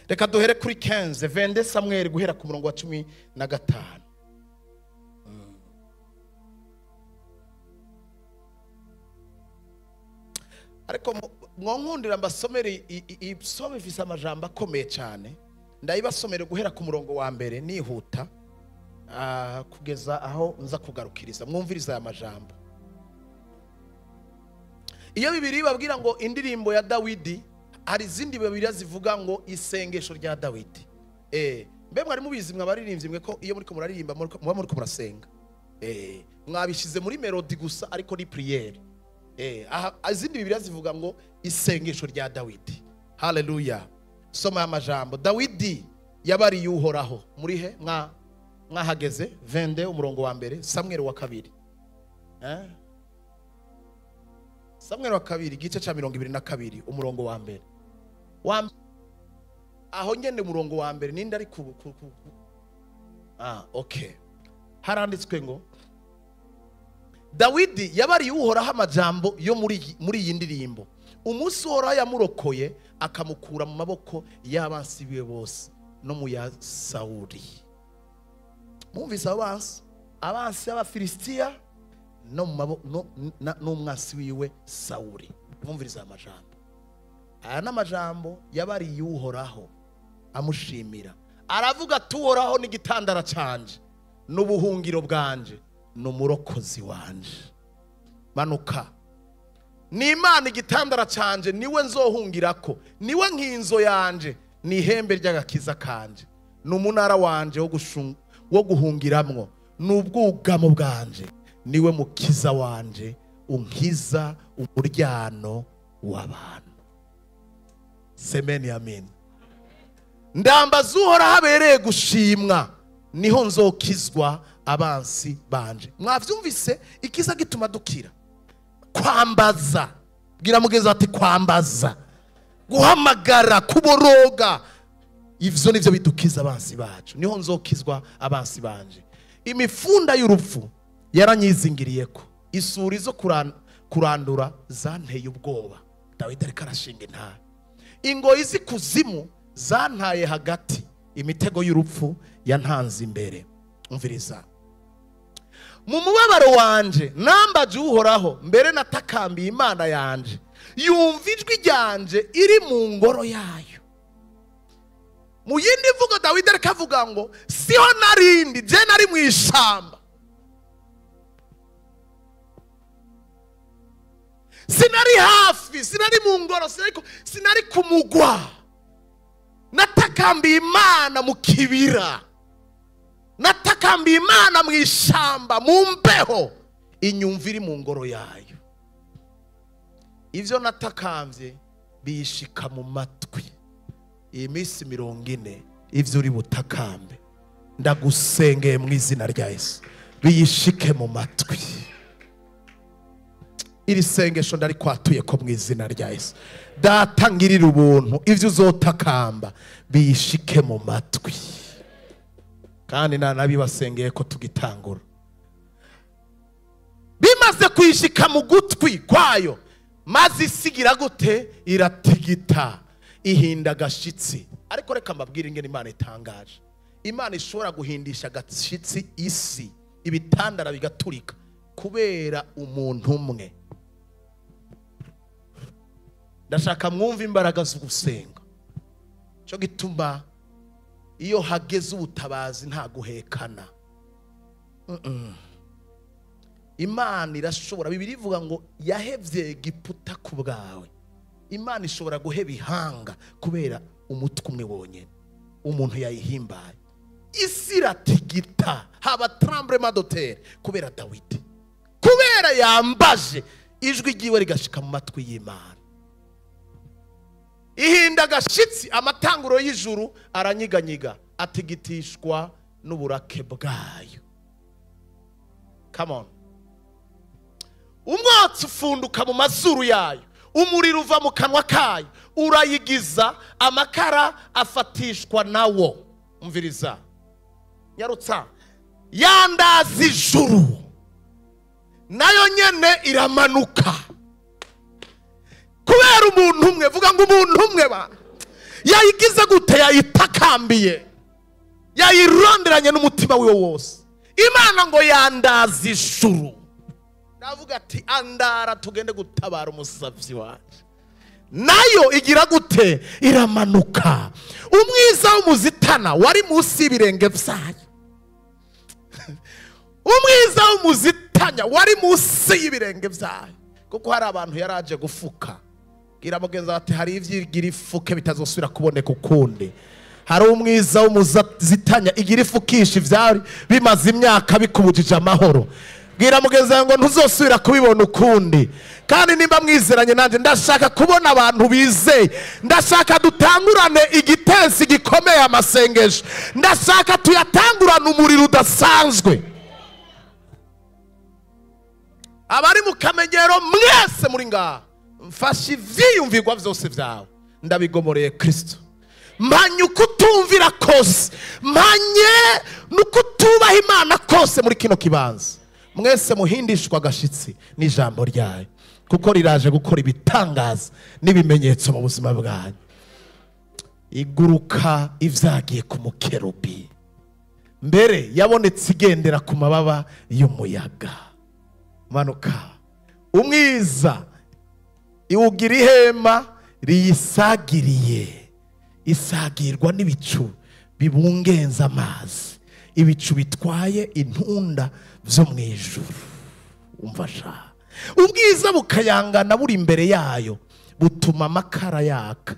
reka duhere kuri 15 vende Samuel guhera ku murongo wa 15. Ariko mwonkundira mbasomere ibisome bifise amajambo akomeye cyane, ndayibasomere guhera ku murongo wa mbere nihuta kugeza aho nza kugarukiriza. Mwumviriza aya majambo. Iyo Bibiliya babwira ngo indirimbo ya Dawidi, hari izindi Bibiliya zivuga ngo isengesho rya Dawidi. Mbe mwari mubizi mwabaririmbye mwe ko iyo muri ko muraririmba muba muri ko murasenga. Mwabishize muri melody gusa ariko ni prière. Izindi Bibiliya zivuga ngo isengesho rya Dawidi. Haleluya. Soma amajambo. Dawidi yabariye Uhoraho. Muri he mwahageze 22 umurongo wa mbere, Samuel wa kabiri. Samuel wa kabiri igice ca 22 umurongo wa mbere. Aho nyene umurongo wa mbere ninde ari okay. Haranditswe ngo Dawidi yabariye Uhoraho amajambo yo muri iyi ndirimbo. Umunsi Uhoraho yamurokoye akamukura mu maboko y'abansi biwe bose no mu ya Sawuli. Mwumvise abansi y'Abafilisitiya no mu maboko n'umwasi wiwe Sawuli. Mwumviriza amajambo. Aya n'amajambo yabariye Uhoraho amushimira. Aravuga ati Uhoraho ni gitandara canje n'ubuhungiro bwanje n'umurokozi wanje. Manuka ni Imana igitandara canje, niwe nzohungirako, niwe nkinzo yanje, ni ihembe ry'agakiza kanje, n'umunara wanje wo guhungiramwo, n'ubwugamo bwanje, niwe mukiza wanje unkiza umuryano w'abantu. Semeni amen. Ndambaza Uhoraho abereye gushimwa, niho nzokizwa abansi banje. Mwavyumvise ikiza gituma dukira? Kwambaza. Bwira mugenzi ati kwambaza, guhamagara, kuboroga. Ivyo nivyo bidukiza abansi bacu. Niho nzokizwa abansi banje. Imifunda y'urupfu yaranyizingiriyeko, isuri zo kurandura zanteye ubwoba. Dawidi ariko arashinga intara. Ingoyi z'ikuzimu zantaye hagati, imitego y'urupfu yantanze imbere. Umviriza. Mu mubabaro wanje nambaje Uhoraho, mbere natakambiye Imana yanje, yumva ijwi ryanje iri mu ngoro yayo. Mu yindi mvugo Dawidi ariko avuga ngo siho narindi, je nari mu ishamba, sinari hafi, sinari mu ngoro, sinari kumugwa. Natakambiye Imana mu kibira, natakambiye Imana mu ishamba, mu mbeho, inyumva iri mu ngoro yayo. Ivyo natakambye bishika mu matwi. Iyi minsi 40 ivyo uri butakambe, ndagusengeye mu izina rya Yesu, biyishike mu matwi. Iri sengesho ndari kwatuye ko mu izina rya Yesu. Data ngirira ubuntu, ivyo uzotakamba biyishike mu matwi. Kandi nabibasengeye ko tugitangura. Bimaze kwishika mu gutwi kwayo, maze isigira gute? Iratigita, ihinda gashitsi. Ariko reka mbabwire ingene Imana itangaje. Imana ishobora guhindisha gashitsi isi, ibitandara bigaturika kubera umuntu umwe. Ndashaka mwumva imbaraga zo gusenga. Cyo gituma iyo hageze ubutabazi nta guhekana. Imana irashobora. Bibiliya ivuga ngo yahevye Egiputa ku bwawe. Imana ishobora guheba ihanga kubera umutwe umwe wonyene, umuntu yayihimbaye. Isi iratigita, haba tremblement de terre kubera Dawidi, kubera yambaje ijwi ryiwe rigashika mu matwi y'Imana. Ihinda gashitsi, amatanguro y'ijuru aranyiganyiga, atigitishwa n'uburake bwayo. Come on. Umwotsi ufunduka mu mazuru yayo, umuriro uva mu kanwa kayo, urayigiza, amakara afatishwa nawo. Umviriza. Nyarutsa. Yandaza ijuru, nayo nyene iramanuka. Kubera umuntu umwe, vuga ngo umuntu umwe ba. yayigize gute? Yayitakambiye, yayironderanye n'umutima wiwe wose. Imana ngo yandaza ijuru, ndavuga ati andara tugende gutabara umusavyi wacu. Nayo igira gute? Iramanuka. Umwiza w'umuzitana wari munsi y'ibirenge vyayo. Umwiza w'umuzitanya wari munsi y'ibirenge vyayo, kuko hari abantu yaraje gufuka. Gira mugenza ati hari ivyigira ifuke bitazosubira kuboneka ukundi. Hari umwiza w'umuzitanya igira ifukisha ivyari bimaze imyaka bikubujije amahoro. Gira mugenza ngo ntuzosubira kubibona ukundi. Kandi nimba mwizeranye nanje, ndashaka kubona abantu bizeye. Ndashaka dutangurane igitensi gikomeye amasengesho. Ndashaka tuyatangurane umuriro udasanzwe. Abari mu kamenyero mwese muri ngaha, mfashe ivyiyumvirwa vyose vyawe ndabigomoreye Kristo. Mpanye ukutumvira kose, mpanye nukutubaha Imana kose muri kino kibanza. Mwese muhindishwa agashitsi n'ijambo ryayo, kuko riraje gukora ibitangaza n'ibimenyetso mu buzima bwanyu. Iguruka ivyagiye ku mukerubi, mbere yabonetse igendera ku mababa y'umuyaga. Manuka umwiza iwugira ihema riyisagiriye, isagirwa n'ibicu bibungenza amazi, ibicu bitwaye intunda vyo mwijuru. Umfasha, ubwiza bukayangana buri imbere yayo, butuma amakara yaka.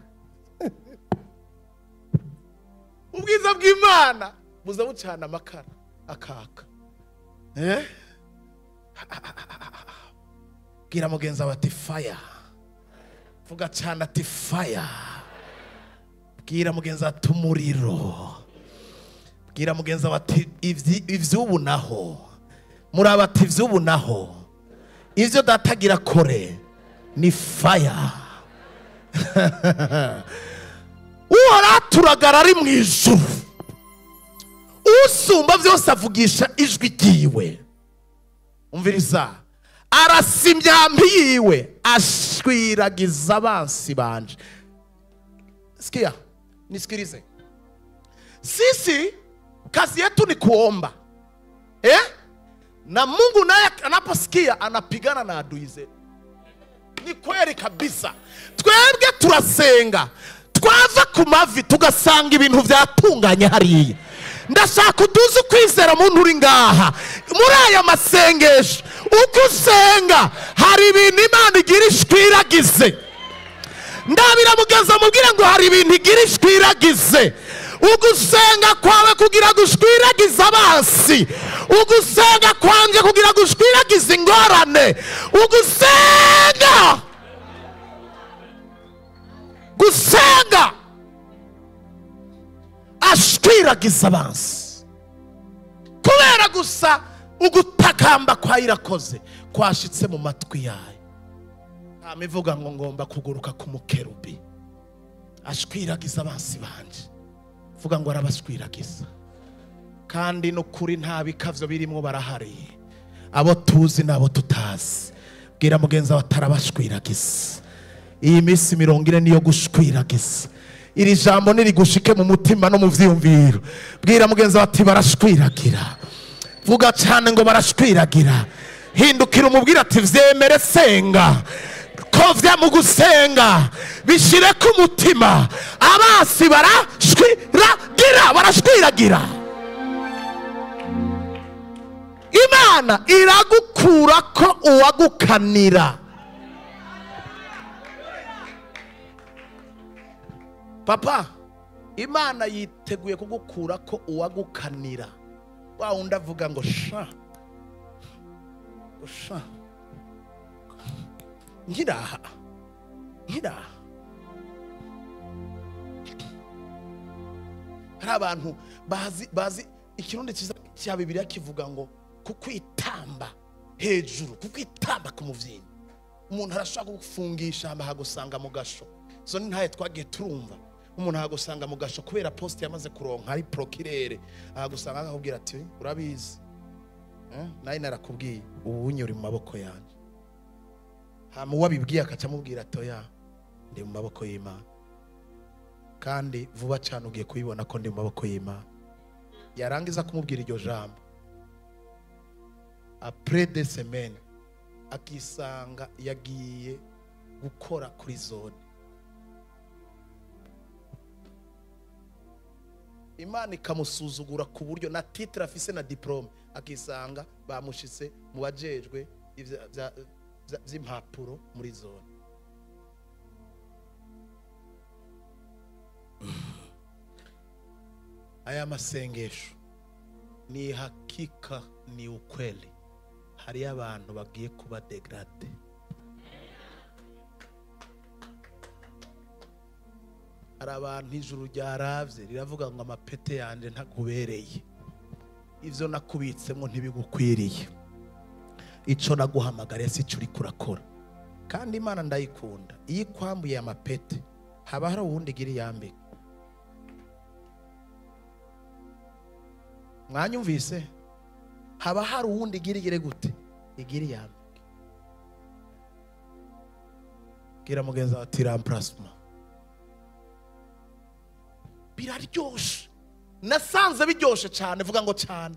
Ubwiza bw'Imana buza bucana amakara akaka. Gira mugenza bati fire. Vuga cyane ati fire. Bwira mugenza ati umuriro. Bwira mugenza bati ivy'ubu naho, muraba ati ivy'ubu naho, ivyo datagira kore ni fire. Uhora turagara ari mwijuru, usumba vyose avugisha ijwi ryiwe. Umviriza, arasa imyambi yiwe, ashwiragiza abansi banje. Sikia, nisikilize. Sisi kazi yetu ni kuomba, na Mungu naye anaposikia anapigana na adui zetu. Ni kweli kabisa. Twebwe turasenga, twava ku mavi tugasanga ibintu vyatunganye hariya. Ndashaka uduze kwizera muntu uri ngaha muri aya masengesho. Uko usenga hari ibintu Imana igira ishwiragize. Ndabira mugenza mubwire ngo hari ibintu igira ishwiragize. Ugusenga kwawe kugira gushwiragiza abansi, ugusenga kwanje kugira gushwiragiza ingorane, ugusenga gusenga ashwiragiza abansi. Kubera gusa ugutakamba kwa irakoze kwashitse mu matwi yayo. Amivuga ngo ngomba kuguruka ku mukerubi ashwiragiza abansi banje. Vuga ngo arabashwiragiza. Kandi no kuri nta bikavyo birimwo barahari, abo tuzi nabo tutazi. Bwira mugenza watarabashwiragiza. Iyi minsi 40 niyo gushwiragiza. Iri jambo nirigushike mu mutima no mu vyiyumviro. Bwira mugenza wati barashwiragira. Vuga cyane ngo barashwiragira. Hindukira umubwira ati vyemere senga. Kovya mu gusenga bishire ku mutima. Abasi barashwiragira, barashwiragira. Imana iragukura ko uwagukanira. Papa, Imana yiteguye kugukura ko uwagukanira. Wa undi avuga ngo sha nkiraha. Hari abantu bazi ikirundi cya Bibiliya kivuga ngo kukwitamba hejuru, kukwitamba ku muvyimba. Umuntu arashaka gufungisha amahagusanga mu gasho. So ntaye twagiye turumva umuntu ahagusanga mu gasho kubera poste yamaze kuronka ari procureur, ahagusanga akakubwira ati urabizi nayi narakubwiye ubu unyuri mu maboko yanje. Hama wabibwiye akaca mubwira atoya ndi mu maboko y'Imana. kandi vuba cyane ugiye kubibona ko ndi mu maboko y'Imana. Yarangiza kumubwira iryo jambo, après des semaines akisanga yagiye gukora kuri zone. Imana ikamusuzugura ku buryo na titre afise na diplome akisanga bamushitse mu bajejwe vy'impapuro muri zone. Aya masengesho ni hakika, ni ukweli. Hari abantu bagiye kuba degrade. Hari abantu ijuru ryaravye riravuga ngo amapete yanje ntakubereye, ivyo nakubitsemo ntibigukwiriye, ico naguhamagariye si cyo uri kurakora. Kandi Imana ndayikunda, iyo ikwambuye amapete haba hari uwundi gira yambika. Mwanyumvise? Haba hari uwundi igirigire gute? Igiri yambike. Gira mugenzi ati remplacement. Biraryoshe. Nasanze biryoshe cyane, vuga ngo cyane.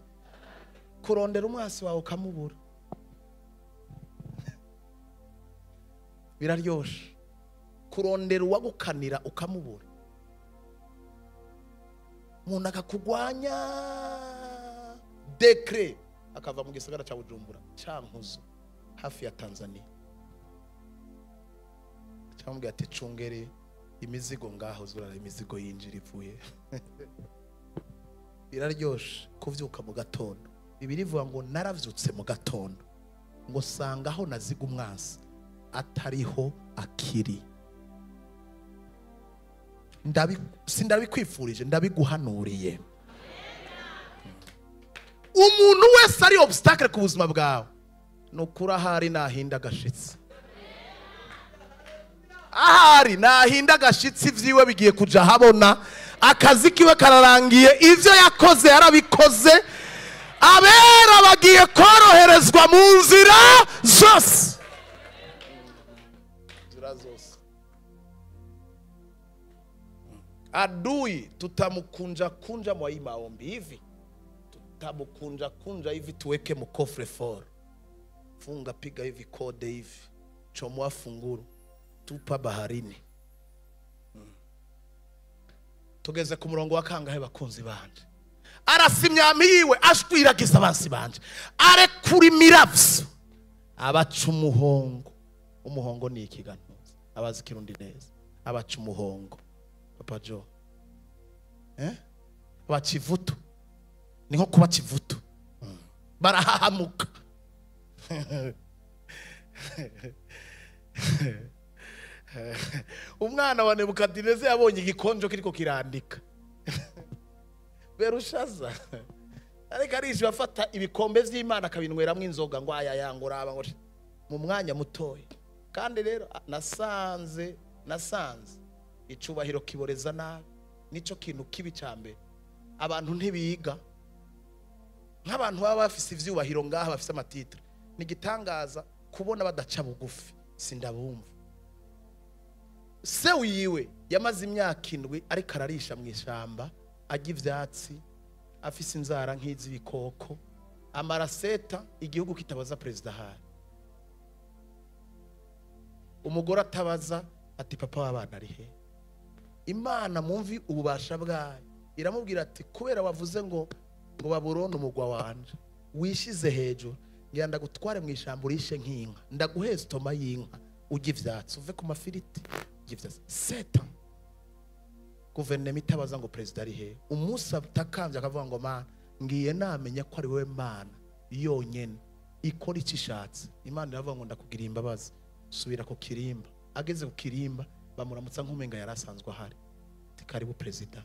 Kurondera umwasi wawe ukamubura. Biraryoshe. Kurondera uwagukanira ukamubura. Umuntu akakugwanya dekre akava mu gisagara cya Bujumbura Cankuzo hafi ya Tanzania, cyamubwira ati cungere imizigo ngaho, zurara imizigo yinjira ivuye. Biraryoshe kuvyuka mu gatondo. Bibiri ivuga ngo naravyutse mu gatondo ngo sanga aho naziga umwansi atariho akiri. Sindabikwifurije, ndabiguhanuriye. Umuntu wese ari obstacle ku buzima bwawe, nukura hari nahinda gashitsi. Ahari nahinda gashitsi vyiwe bigiye kuja habona, akazi kiwe kararangiye, ivyo yakoze yarabikoze. Abera bagiye koroherezwa mu nzira zose. Adui tutamukunja kunja mwa hii maombi hivi, tutamukunja kunja hivi, tuweke mkofre for funga, piga hivi kode hivi, chomoa funguru, tupa baharini. Tugeze ku murongo wa kangahe bakunzi banje? Arasimyami yiwe ashwiragiza abansi banje, are kuri miravyo abaca umuhongo. Umuhongo ni ikigantuza, abazi kirundi neza. Abaca umuhongo Papa Jo, abacivutu ni nko kuba civutu, barahahamuka. Umwana wa Nebukadineza yabonye igikonjo kiriko kirandika. Berushaza ariko arishi bafata ibikombe vy'Imana akabinweramwe inzoga ngo aya yangora aba ngo mu mwanya mutoyi. Kandi rero nasanze icubahiro kiboreza nabi. Nico kintu kibi cyambe. Abantu ntibiga nk'abantu baba bafise ivyubahiro ngaha, bafise amatitre. Nigitangaza kubona badaca bugufi, sindabumva. Se wiwe yamaze imyaka 7 ariko ararisha mu ishamba, ajya ivyatsi, afise inzara nk'izi bikoko, amaraseta, igihugu kitabaza president hari. Umugore atabaza ati papa w'abana ari he? Imana mumvi ububasha bwayo iramubwira ati kubera wavuze ngo Babuloni umugwa wanje wishize hejuru, ngira ndagutware mu ishamba urishe nk'inka, ndaguheza toma y'inka, ujye ivyatsi uve ku mafiriti, ujye ivyatsi. Satan guverinoma itabaza ngo president ari he. Umusa takamvye akavuga ngo mana ngiye namenya ko ari wewe Mana yonyene ikora icishatse. Imana iravuga ngo ndakugira imbabazi, subira ku kirimba. Ageze ku kirimba bamuramutsa nk'umenga yarasanzwe ahari, ati karibu president.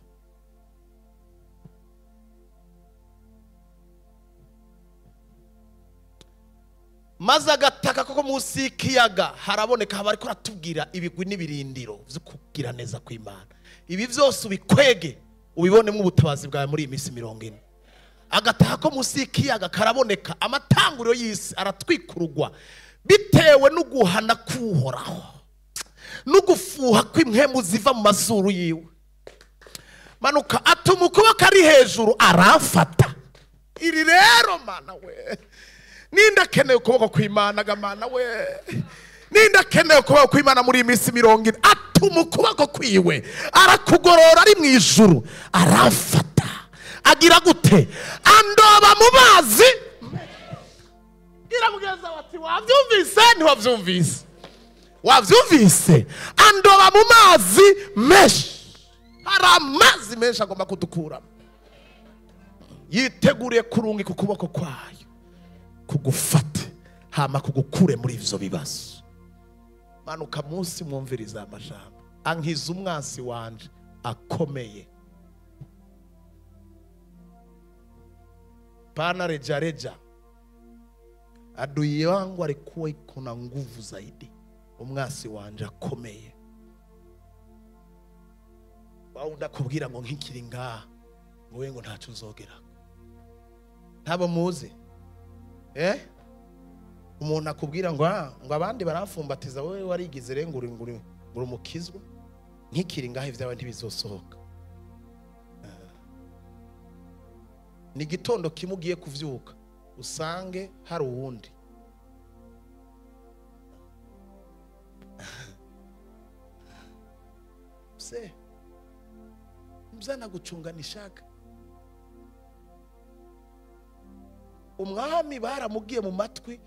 Maze agataka koko munsi y'ikiyaga haraboneka, haba ariko aratubwira ibigwi n'ibirindiro byo kugira neza kw'Imana. Ibi byose ubikwege ubibonemo ubutabazi bwawe muri iyi minsi 40. Agataka ko munsi y'ikiyaga karaboneka, amatanguriro y'isi aratwikurugwa bitewe no guhana kuhoraho, no gufuha kw'impemu ziva mu mazuru yiwe. manuka atuma ukuboko ari hejuru aramfata. Iri rero mana we, ninda keneye ukuboko kw'Imana ga mana we, ninda keneye ukuboko kw'Imana muri iminsi 40. Atuma ukuboko kwiwe arakugorora ari mu ijuru aramfata. Agira gute? Andoba mu mazi. Iramugeza bati wavyumvise ntiwavyumvise? Wavyumvise? Andoba mu mazi menshi. Hari amazi menshi agomba kudukura. Yiteguriye kurungika ukuboko kwayo kugufate hama kugukure muri ivyo bibazo. Manuka munsi mwumviriza amajambo. Ankiza umwansi wanje akomeye. Pana reja. Adui wangu alikuwa iko na nguvu zaidi. Umwansi wanje akomeye. Bawunda kubwira ngo nkikiri ngaha ngowe ngo ntacu uzogera. Ntabo muzi umuntu akubwira ngo abandi barafumbatiza wowe warigize renguri nguri umukizwa nkikiri ngaha ivyawe ntibizosohoka. Ni gitondo kimugiye kuvyuka usange hari uwundi. Se mzana gucunganishaka. Umwami baramugiye mu matwi,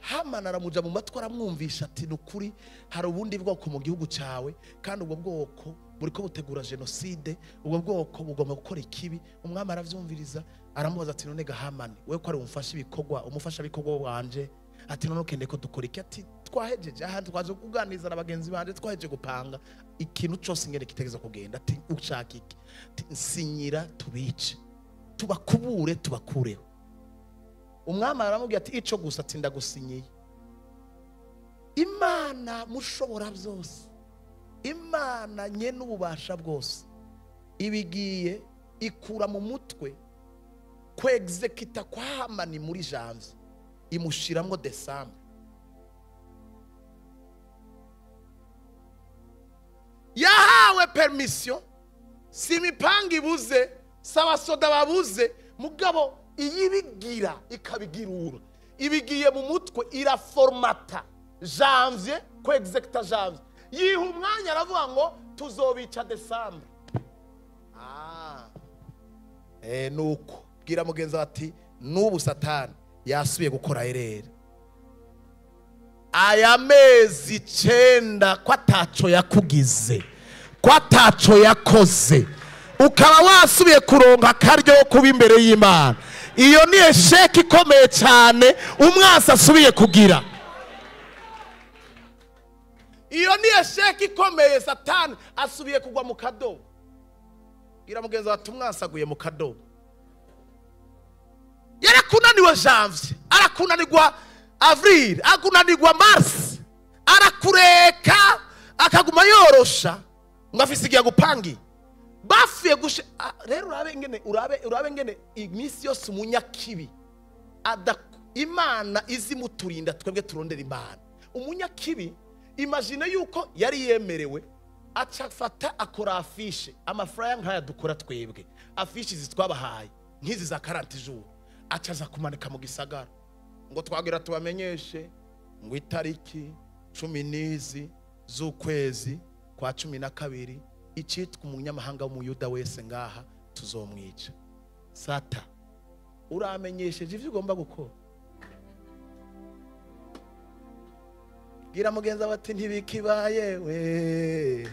Hamani aramuja mu matwi aramwumvisha ati nukuri hari ubundi bwoko mu gihugu cyawe kandi ubwo bwoko buriko butegura genocide, ubwo bwoko bugomba gukora ikibi. Umwami aravyumviriza aramubaza ati none ga Hamani we ko ari umufasha ibikorwa umufasha bikorwa wanje ati none ukende ko dukora iki? Ati twahejeje ahandi twaje kuganiriza n'abagenzi banje twaheje gupanga ikintu cyose ngene kitegeza kugenda. Ati ushaka iki? Ati nsinyira tubice tubakubure tubakureho. Umwami aramubwira ati ico gusa ati ndagusinyiye. Imana mushobora byose, Imana nyene ububasha bwose ibigiye ikura mu mutwe kwexekita kwa Hamani muri Janvier imushiramwo December. Yahawe permission, si mipanga ibuze, sabasoda babuze, mugabo iyibigira ikabigirura. Ibigiye mu mutwe iraformata Janvier kwexekita Janvier. Yiha umwanya aravuga ngo tuzobica December. Nuko bwira mugenza bati nubu Satani yasubiye gukora erere. Aya mezi 9 kwa taco yakugize, kwa taco yakoze, ukaba wasubiye kuronka karyo kuba imbere y'Imana. Iyo ni esheki ikomeye cyane umwasi asubiye kugira. Iyo ni esheki ikomeye Satani asubiye kugwa mu kadobo. Bwira mugenza bati umwasi aguye mu kadobo. Yarakunaniwe Janvier, arakunanirwa Avril, akunanirwa Mars, arakureka akaguma yorosha ngo afise igihe gupangi. Bafiye gushe rero urabe ngene imisi yose umunyakibi Imana izimuturinda twebwe turondera Imana. Umunyakibi imagine yuko yari yemerewe acafata akora afishe amafaranga nkaya dukora twebwe, afishe zitwabahaye nkizi za 40 jours, acaza kumanika mu gisagara ngo twagira tubamenyeshe ngo itariki 10 z'ukwezi kwa 12 icitwa umunyamahanga w'umuyuda wese ngaha tuzomwica. Sata uramenyesheje ivyo ugomba gukora. Gira mugenza bati ntibikibaye we.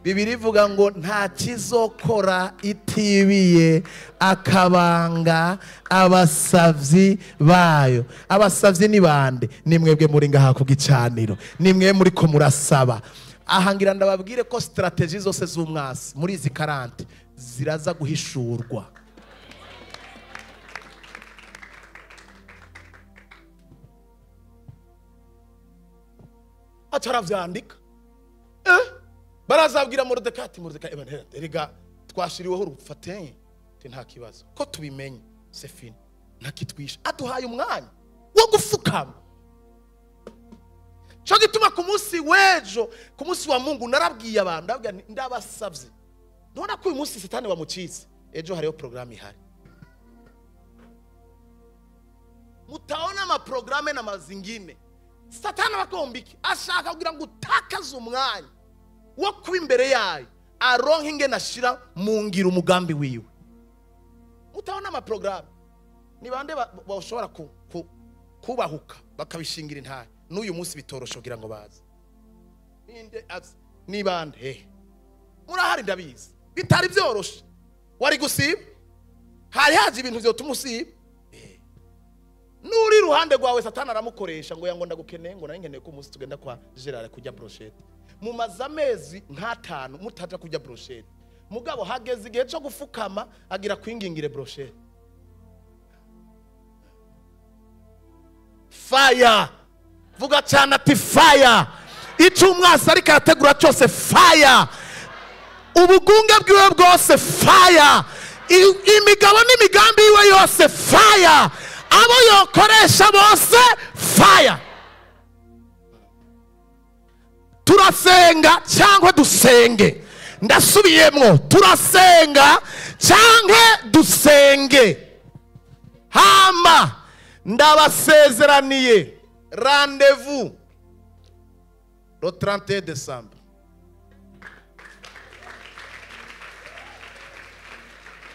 Bibiri ivuga ngo nta kizokora itibiye akabanga abasavyi bayo. Abasavyi ni bande? Ni mwebwe muri ngaha ku gicaniro, ni mwe muri ko murasaba. Ahangira ndababwire ko strategy zose z'umwasi muri izi 40 ziraza guhishurwa. Ataravyandika barazabwira Moridekayi erega twashiriweho urupfatanye nta kibazo ko tubimenye Sefini ntakitwisha. Aduhaye umwanya wo gufukama. Cyo gituma ku munsi wejo, ku munsi wa Mungu narabwiye abantu ndabasavye none ko uyu munsi satani wamucitse ejo hariho programme ihari. Mutaona amaprograme na mazingine. Satani bakombiki ashaka kugira ngo utakaze umwanya wo kuba imbere yayo aronke ingene ashira mu ngiro umugambi wiwe. Mutaona amaprograme ni bande bashobora kubahuka bakabishingira intare n'uyu munsi bitorosho kugira ngo baze ninde ni bande murahari ndabizi bitari byoroshe wari gusiba hari haje ibintu byo tumusiba nuri ruhande rwawe satani aramukoresha ngo yango ndagukeneye ngo nkeneye ko umunsi tugenda kwa Gerard kujya brochette mu mazamezi nk'atanu mutaja kujya brochette mugabo hageze igihe cyo gufukama agira kwingingire brochette. Fire vuga cyane ati fire icyo umwasi ariko arategura cyose fire ubugunge bwiwe bwose fire imigabo n'imigambi yiwe yose fire abo yokoresha bose fire. Turasenga cyangwa dusenge ndasubiyemo turasenga cyangwa dusenge hama ndabasezeraniye rendez-vous le 31 décembre.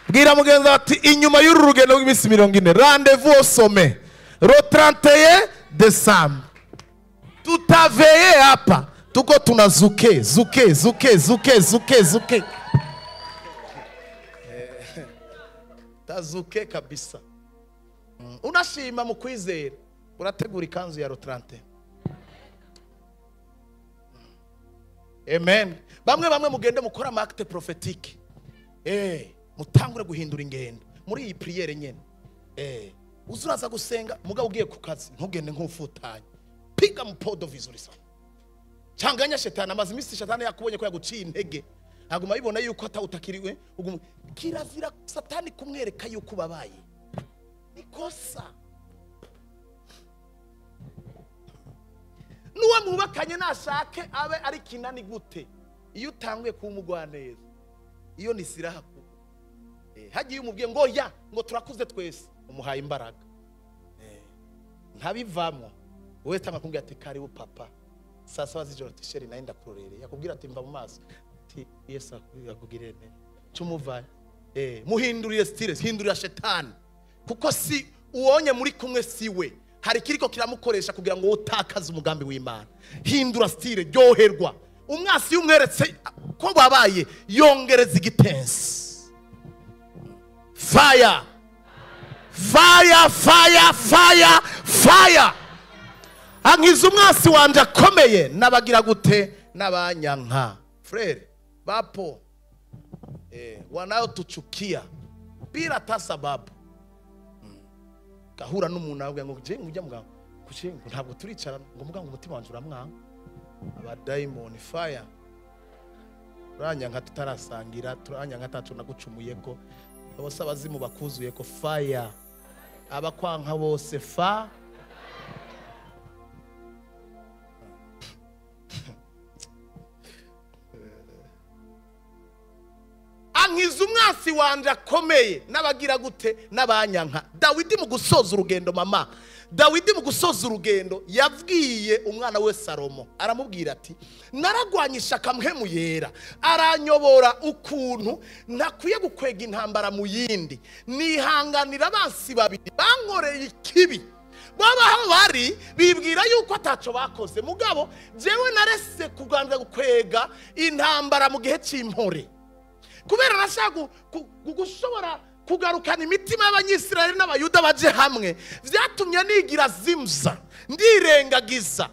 Bwira mugenzi ati inyuma y'uru rugendo rw'iminsi 40 rendez-vous au sommet le 31 décembre. Tutaveye hapa tuko tunazuke zuke tazuke kabisa. Unashima mu kwizera urategura ikanzu ya 30. Amen. Bamwe mugende mukora acte prophétique mutangure guhindura ingendo muri iyi prière nyene uzuraza gusenga mugabo ugiye ku kazi ntugende nk'ufutanye piga mu podo visualiza cyanganya shetani amazi imisi shetani yakubonye ko yaguciye intege aguma yibona yuko utakiriwe kirazira satani kumwereka yuko babaye nikosa nuwa mubakanye nashake abe ari kinani gute iyo utanguye kumugwaneza iyo ni siraha hagiye umubwiye ngo ya ngo turakuze twese umuhaye imbaraga ntabivamo wowe tanga kumbwira ati karibu papa sasa wazijoro tisheri naenda kurorere yakubwira ati mva mu maso ati Yesu yakugirene cyumuvaye muhindurire style hindurira shetani kuko si uonye muri kumwe siwe hari kiriko kiramukoresha kugira ngo utakaze umugambi w'Imana. Hindura style ryoherwa umwasi yumweretse ko babaye yongereza igitensi. Fire fire fire fire fire ankiza umwasi wanje akomeye nabagira gute nabanyanka frere bapo wanayotuchukia bila hata sababu gahura n'umuntu avuga ngo je ngujya muganga kucengo ntabwo turicara ngo muganga umutima wanje uramwanga aba diamond fire uranyanka tutarasangira turanyanka tacu nagucumuye ko bose abazimu bakuzuye ko fire abakwanka bose fa ankiza umwasi wanje akomeye nabagira gute nabanyanka. Dawidi mu gusoza urugendo mama Dawidi mu gusoza urugendo yabwiye umwana we Salomo aramubwira ati naragwanyisha kamhemu yera aranyobora ukuntu ntakwiye gukwega intambara mu yindi nihanganira abansi babiri bankoreye ikibi babaho bari bibwira yuko ataco bakoze mugabo jewe narese kuganza gukwega intambara mu gihe cy'impore kubera nashaka gushobora kugarukana imitima y'abanyisirayeli n'abayuda baje hamwe vyatumye nigira zimza ndirengagiza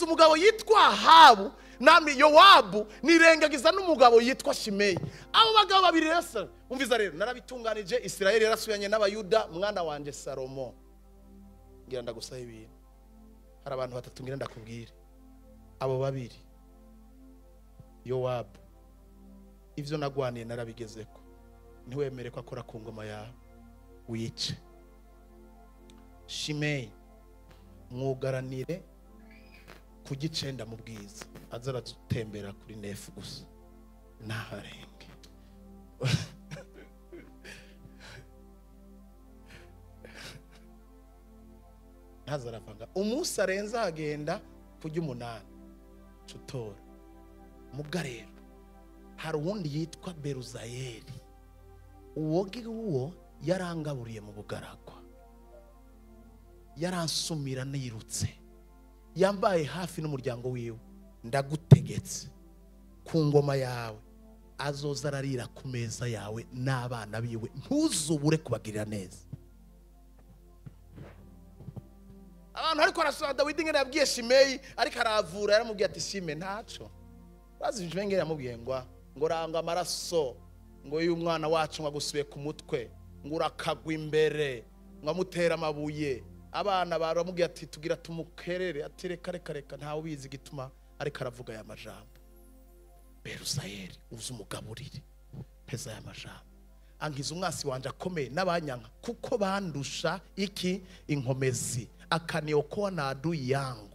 umugabo yitwa Ahabu nami Yowabu nirengagiza n'umugabo yitwa Shimeyi. Abo bagabo babiri rese umviza rero narabitunganije Isirayeli yarasubiranye n'abayuda mwana wanje Salomo ngira ndagusaba ibintu hari abantu batatu ngira ndakubwire abo babiri Yowabu ivyo nagwaniye narabigezeko ntiwemere ko akora ku ngoma yawe wice. Shimeyi mwugaranire ku gicenda mu bwiza azara dutembera kuri nefu gusa naharenge ntazarafanga umunsi arenza agenda kujya 8 cutora muga rero hari uwundi yitwa Beruzayeli uwo yarangaburiye mu bugaragwa yaransumira nirutse yambaye hafi n'umuryango wiwe ndagutegetse ku ngoma yawe azoza ararira ku meza yawe n'abana biwe ntuzubure kubagirira neza. Abantu ariko arasura Dawidi ngene yabwiye Shimeyi ariko aravura yaramubwiye ati Shime ntaco bazije ngene yamubwiye ngo ranga amaraso ngo y'umwana wacu ngagusubiye ku mutwe ngo urakagwa imbere ngamutera amabuye abana baramubwiye ati tugira tumukerere ati reka ntawe ubizi gituma ariko aravuga ya majambo. Beruzayeli uzi umugaburire peza ya majambo angiza umwasi wanje akomeye n'abanyanka kuko bandusha iki inkomezi akaniokoa na adui yangu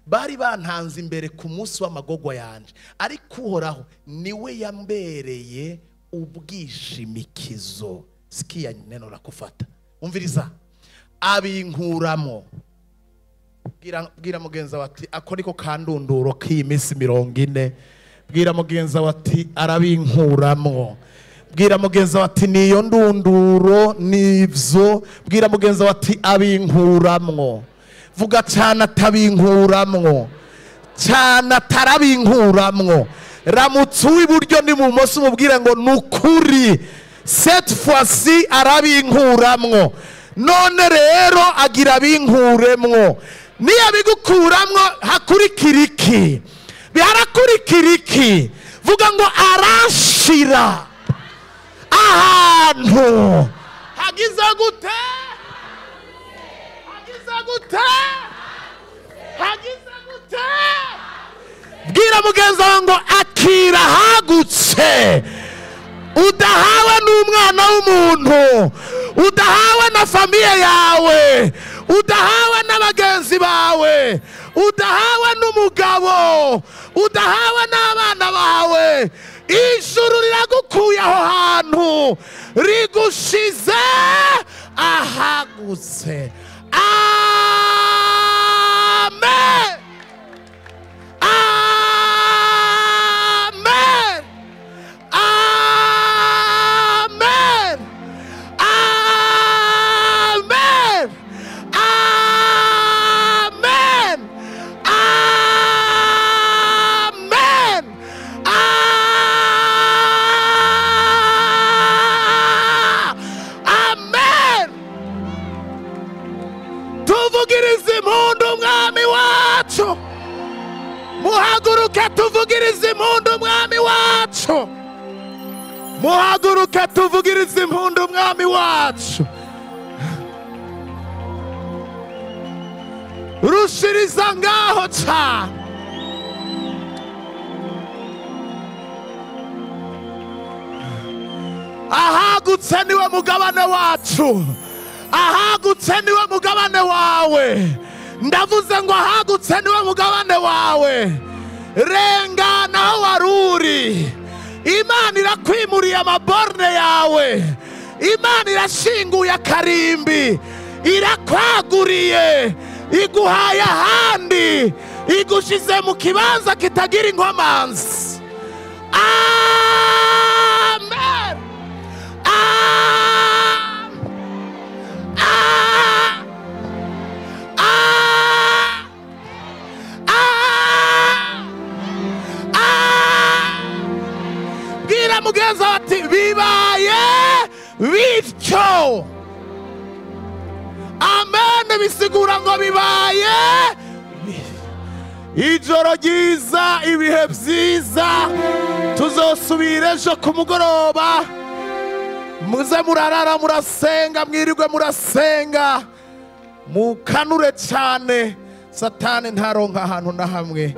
bari bantanze imbere ku munsi w'amagogwa yanje ariko uhoraho niwe yambereye ubwishimikizo. Sikia neno la kufata umviriza abinkuramo bwira mugenza wati ako niko kandunduro k'imisi 40 bwira mugenza wati arabinkuramo bwira mugenza wati niyo ndunduro nivyo bwira mugenza wati abinkuramwo vuga cyane atabinkuramwo cyane atarabinkuramwo ramutse w'iburyo ni mu moso mubwire ngo nukuri cette fois-ci arabinkuramwo none rero agira binkuremwo niya bigukuramwo hakurikiriki biharakurikiriki vuga ngo arashira ahantu hagize gute bwira mugenza wango akira hagutse udahawe n'umwana w'umuntu udahawe na famiye yawe udahawe n'abagenzi bawe udahawe n'umugabo udahawe n'abana bawe ijuru riragukuye aho hantu rigushize ahagutse. Amen. Amen. Amen. Amen. Amen. Amen. Amen. Tuvugirize impundu umwami wacu. Muhaguruke tuvugirize impundu umwami wacu. Muhaguruke tuvugirize impundu umwami wacu. Rushiriza ngaho cyane. Ahagutse niwe mugabane wacu. Ahagutse niwe mugabane wawe. Ndavuze ngo ahagutse niwe mugabane wawe. Rengana aho waruri. Imana irakwimuriye amaborne yawe. Imana irashinguye akarimbi. Irakwaguriye. Iguhaye ahandi. Igushize mu kibanza kitagira inkomanzi. Amen. Bwira mugenza wati bibaye bityo. Amen. Bisigura ngo bibaye ijoro ryiza ibihe byiza. Tuzosubira ejo ku mugoroba. Muze murarara murasenga mwirirwe murasenga mukanure cyane Satani ntaronka ahantu na hamwe.